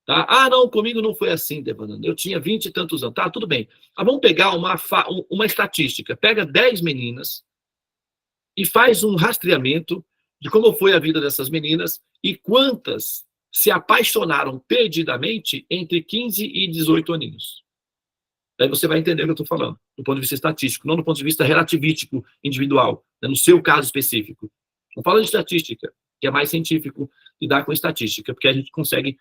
Tá? Ah, não, comigo não foi assim, Devananda. Eu tinha 20 e tantos anos. Tá, tudo bem. Ah, vamos pegar uma estatística. Pega 10 meninas e faz um rastreamento de como foi a vida dessas meninas e quantas se apaixonaram perdidamente entre 15 e 18 aninhos. Daí você vai entender o que eu estou falando, do ponto de vista estatístico, não do ponto de vista relativístico individual, né, no seu caso específico. Não falo de estatística, que é mais científico lidar com estatística, porque a gente consegue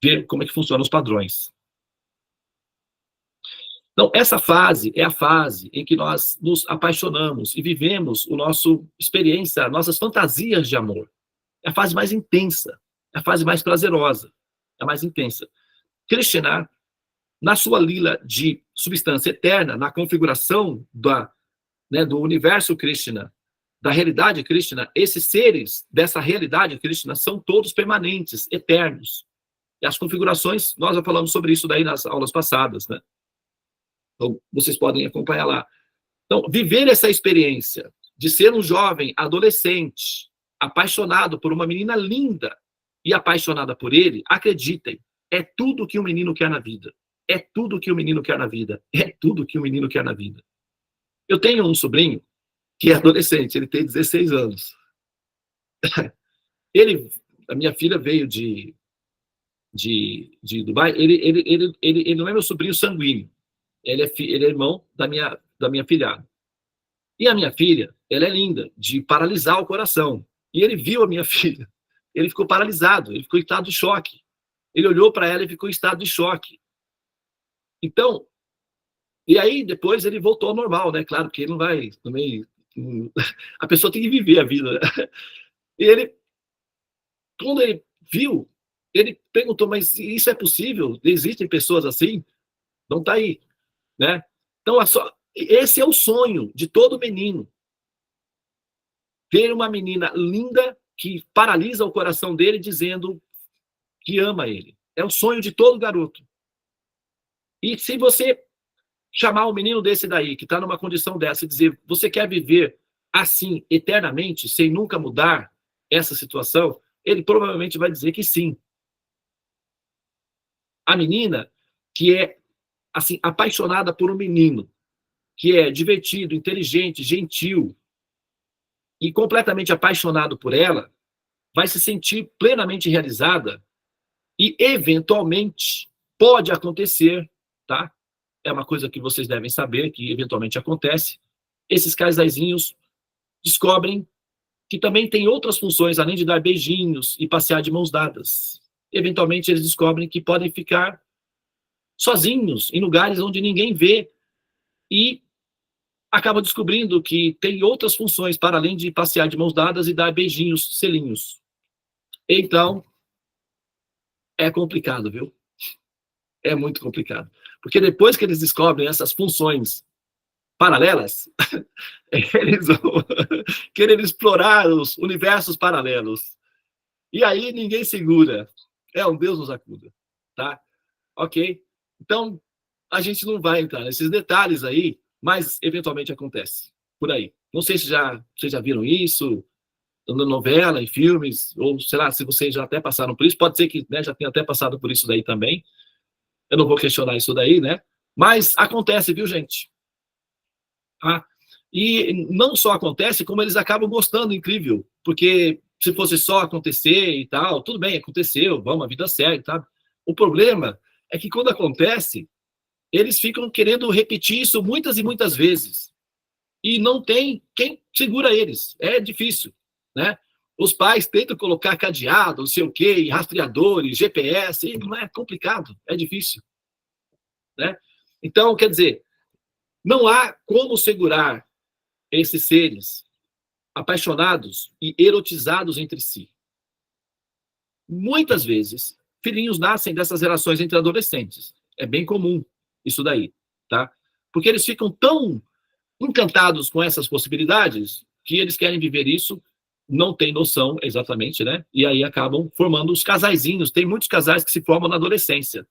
ver como é que funcionam os padrões. Então, essa fase é a fase em que nós nos apaixonamos e vivemos a nossa experiência, nossas fantasias de amor. É a fase mais intensa, é a fase mais prazerosa, é a mais intensa. Krishna, na sua lila de substância eterna, na configuração do universo Krishna, da realidade Krishna, esses seres dessa realidade Krishna são todos permanentes, eternos. E as configurações, nós já falamos sobre isso daí nas aulas passadas, né? Então, vocês podem acompanhar lá. Então, viver essa experiência de ser um jovem adolescente, apaixonado por uma menina linda e apaixonada por ele, acreditem, é tudo que um menino quer na vida. É tudo que o menino quer na vida. É tudo que o menino quer na vida. Eu tenho um sobrinho que é adolescente, ele tem 16 anos. A minha filha veio de Dubai, ele não é meu sobrinho sanguíneo. Ele é irmão da minha filhada. E a minha filha, ela é linda, de paralisar o coração. E ele viu a minha filha. Ele ficou paralisado, ele ficou em estado de choque. Ele olhou para ela e ficou em estado de choque. Então, e aí depois ele voltou ao normal, né? Claro que ele não vai também... A pessoa tem que viver a vida, né? E ele, quando ele viu, ele perguntou, mas isso é possível? Existem pessoas assim? Não está aí, né? Então, esse é o sonho de todo menino. Ver uma menina linda que paralisa o coração dele dizendo que ama ele. É o sonho de todo garoto. E se você chamar um menino desse daí, que está numa condição dessa, e dizer, você quer viver assim, eternamente, sem nunca mudar essa situação, ele provavelmente vai dizer que sim. A menina que é, assim, apaixonada por um menino, que é divertido, inteligente, gentil, e completamente apaixonado por ela, vai se sentir plenamente realizada e, eventualmente, pode acontecer, tá? É uma coisa que vocês devem saber, que eventualmente acontece. Esses casaizinhos descobrem que também tem outras funções, além de dar beijinhos e passear de mãos dadas. Eventualmente, eles descobrem que podem ficar sozinhos, em lugares onde ninguém vê, e acabam descobrindo que tem outras funções, para além de passear de mãos dadas e dar beijinhos, selinhos. Então, é complicado, viu? É muito complicado. Porque depois que eles descobrem essas funções paralelas, eles vão querer explorar os universos paralelos. E aí ninguém segura. É um Deus nos acuda. Tá? Ok? Então, a gente não vai entrar nesses detalhes aí, mas eventualmente acontece. Por aí. Não sei se vocês já viram isso, na novela, em filmes, ou sei lá, se vocês já até passaram por isso. Pode ser que, né, já tenha até passado por isso daí também. Eu não vou questionar isso daí, né? Mas acontece, viu, gente? Ah, e não só acontece, como eles acabam gostando, incrível. Porque se fosse só acontecer e tal, tudo bem, aconteceu, vamos, a vida segue, tá? O problema é que quando acontece, eles ficam querendo repetir isso muitas e muitas vezes. E não tem quem segura eles. É difícil, né? Os pais tentam colocar cadeado, não sei o quê, rastreadores, GPS, e não é complicado, é difícil, né? Então, quer dizer, não há como segurar esses seres apaixonados e erotizados entre si. Muitas vezes, filhinhos nascem dessas relações entre adolescentes. É bem comum isso daí, tá? Porque eles ficam tão encantados com essas possibilidades que eles querem viver isso, não tem noção exatamente, né? E aí acabam formando os casaizinhos. Tem muitos casais que se formam na adolescência.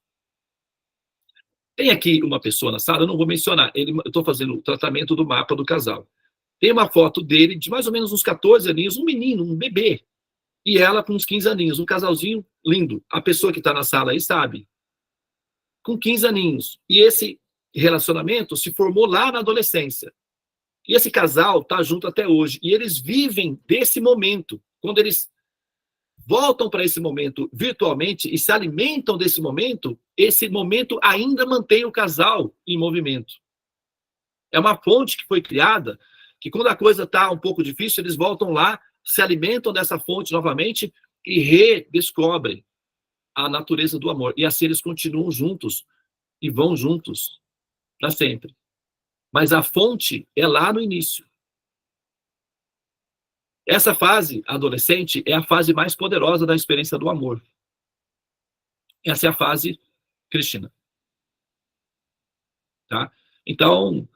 Tem aqui uma pessoa na sala, eu não vou mencionar, eu estou fazendo o tratamento do mapa do casal. Tem uma foto dele de mais ou menos uns 14 aninhos, um menino, um bebê. E ela com uns 15 aninhos, um casalzinho lindo. A pessoa que está na sala aí sabe. Com 15 aninhos. E esse relacionamento se formou lá na adolescência. E esse casal está junto até hoje. E eles vivem desse momento. Quando eles voltam para esse momento virtualmente e se alimentam desse momento, esse momento ainda mantém o casal em movimento. É uma fonte que foi criada, que quando a coisa está um pouco difícil, eles voltam lá, se alimentam dessa fonte novamente e redescobrem a natureza do amor. E assim eles continuam juntos e vão juntos para sempre. Mas a fonte é lá no início. Essa fase adolescente é a fase mais poderosa da experiência do amor. Essa é a fase Krishna. Tá? Então,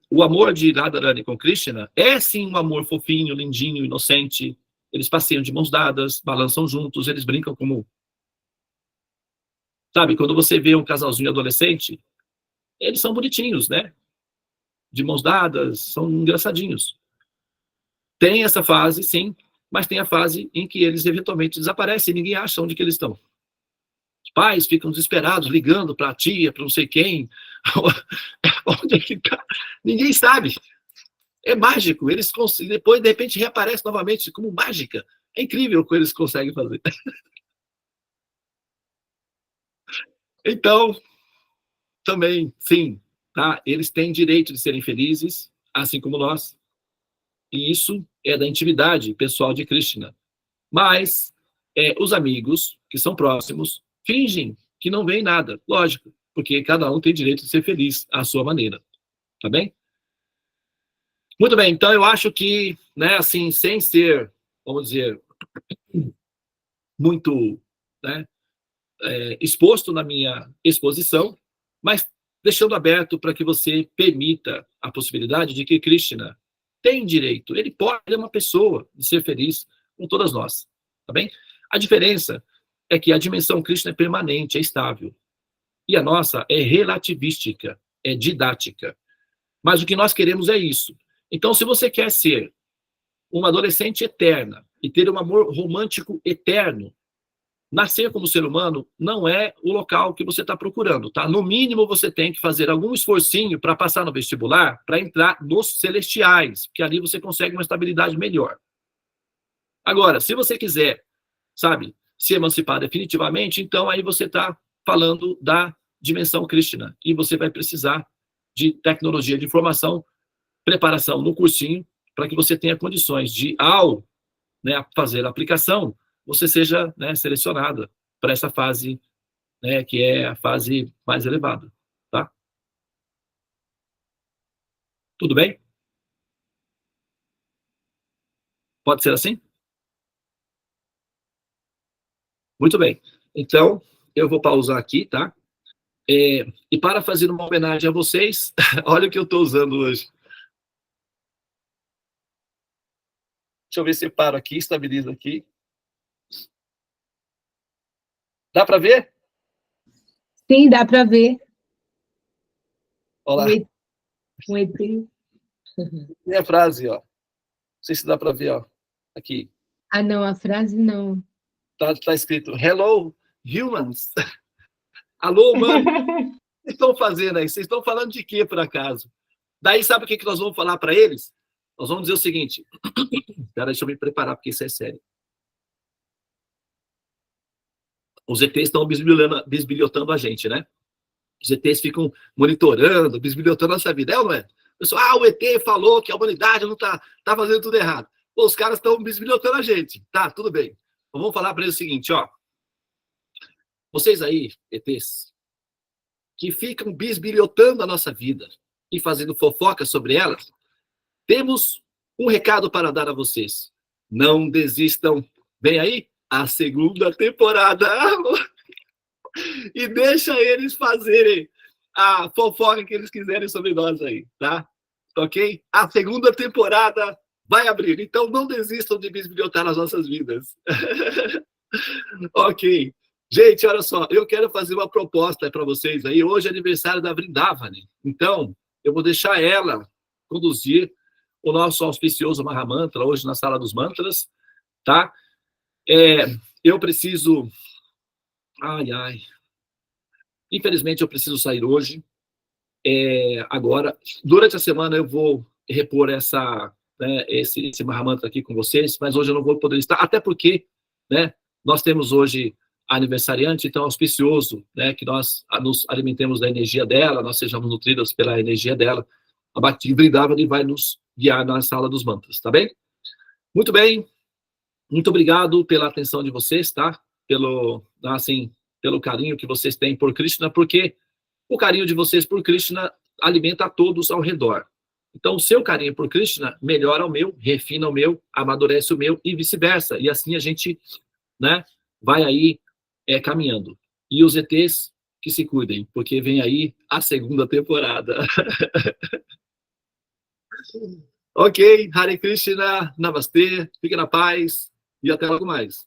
o amor de Radharani com Krishna é sim um amor fofinho, lindinho, inocente. Eles passeiam de mãos dadas, balançam juntos, eles brincam como... Sabe, quando você vê um casalzinho adolescente, eles são bonitinhos, né? De mãos dadas, são engraçadinhos. Tem essa fase, sim, mas tem a fase em que eles eventualmente desaparecem e ninguém acha onde que eles estão. Os pais ficam desesperados, ligando para a tia, para não sei quem. Onde é que tá? Ninguém sabe. É mágico. Eles depois, de repente, reaparecem novamente como mágica. É incrível o que eles conseguem fazer. Então, também, sim, tá? Eles têm direito de serem felizes, assim como nós. E isso é da intimidade pessoal de Krishna. Mas os amigos, que são próximos, fingem que não veem nada. Lógico, porque cada um tem direito de ser feliz à sua maneira. Tá bem? Muito bem, então eu acho que, né, assim, sem ser, vamos dizer, muito, né, exposto na minha exposição, mas deixando aberto para que você permita a possibilidade de que Krishna tem direito, ele é uma pessoa de ser feliz com todas nós, tá bem? A diferença é que a dimensão Krishna é permanente, é estável, e a nossa é relativística, é didática. Mas o que nós queremos é isso. Então, se você quer ser uma adolescente eterna e ter um amor romântico eterno, nascer como ser humano não é o local que você está procurando, tá? No mínimo, você tem que fazer algum esforcinho para passar no vestibular, para entrar nos celestiais, porque ali você consegue uma estabilidade melhor. Agora, se você quiser, sabe, se emancipar definitivamente, então aí você está falando da dimensão Krishna, e você vai precisar de tecnologia de informação, preparação no cursinho, para que você tenha condições de, ao, né, fazer a aplicação, você seja, né, selecionada para essa fase, né, que é a fase mais elevada, tá? Tudo bem? Pode ser assim? Muito bem. Então, eu vou pausar aqui, tá? E para fazer uma homenagem a vocês, olha o que eu estou usando hoje. Deixa eu ver se eu paro aqui, estabilizo aqui. Dá para ver? Sim, dá para ver. Olá. Um ET. E a frase, ó. Não sei se dá para ver, ó. Aqui. Ah, não, a frase não. Tá escrito, hello, humans. Alô, mano. O que vocês estão fazendo aí? Vocês estão falando de quê, por acaso? Daí, sabe o que nós vamos falar para eles? Nós vamos dizer o seguinte. Espera, deixa eu me preparar, porque isso é sério. Os ETs estão bisbilhotando a gente, né? Os ETs ficam monitorando, bisbilhotando a nossa vida. É ou não é? Pessoal, o ET falou que a humanidade não tá fazendo tudo errado. Pô, os caras estão bisbilhotando a gente. Tá, tudo bem. Então, vamos falar para eles o seguinte, ó. Vocês aí, ETs, que ficam bisbilhotando a nossa vida e fazendo fofoca sobre ela, temos um recado para dar a vocês. Não desistam. Vem aí a segunda temporada. E deixa eles fazerem a fofoca que eles quiserem sobre nós aí, tá? Ok? A segunda temporada vai abrir. Então não desistam de bisbilhotar as nossas vidas. Ok. Gente, olha só, eu quero fazer uma proposta para vocês aí. Hoje é aniversário da Vrindavani. Então, eu vou deixar ela conduzir o nosso auspicioso Mahamantra hoje na Sala dos Mantras, tá? Eu preciso... Infelizmente, eu preciso sair hoje. Agora, durante a semana, eu vou repor esse Mahamantra aqui com vocês, mas hoje eu não vou poder estar, até porque, né, nós temos hoje aniversariante, então é auspicioso, né, que nós nos alimentemos da energia dela, nós sejamos nutridos pela energia dela. A Bhakti Vrindavani vai nos guiar na sala dos mantras, tá bem? Muito bem, muito obrigado pela atenção de vocês, tá? Pelo carinho que vocês têm por Krishna, porque o carinho de vocês por Krishna alimenta a todos ao redor. Então, o seu carinho por Krishna melhora o meu, refina o meu, amadurece o meu e vice-versa. E assim a gente, né, vai aí caminhando. E os ETs que se cuidem, porque vem aí a segunda temporada. Ok, Hare Krishna, Namastê, fique na paz e até logo mais.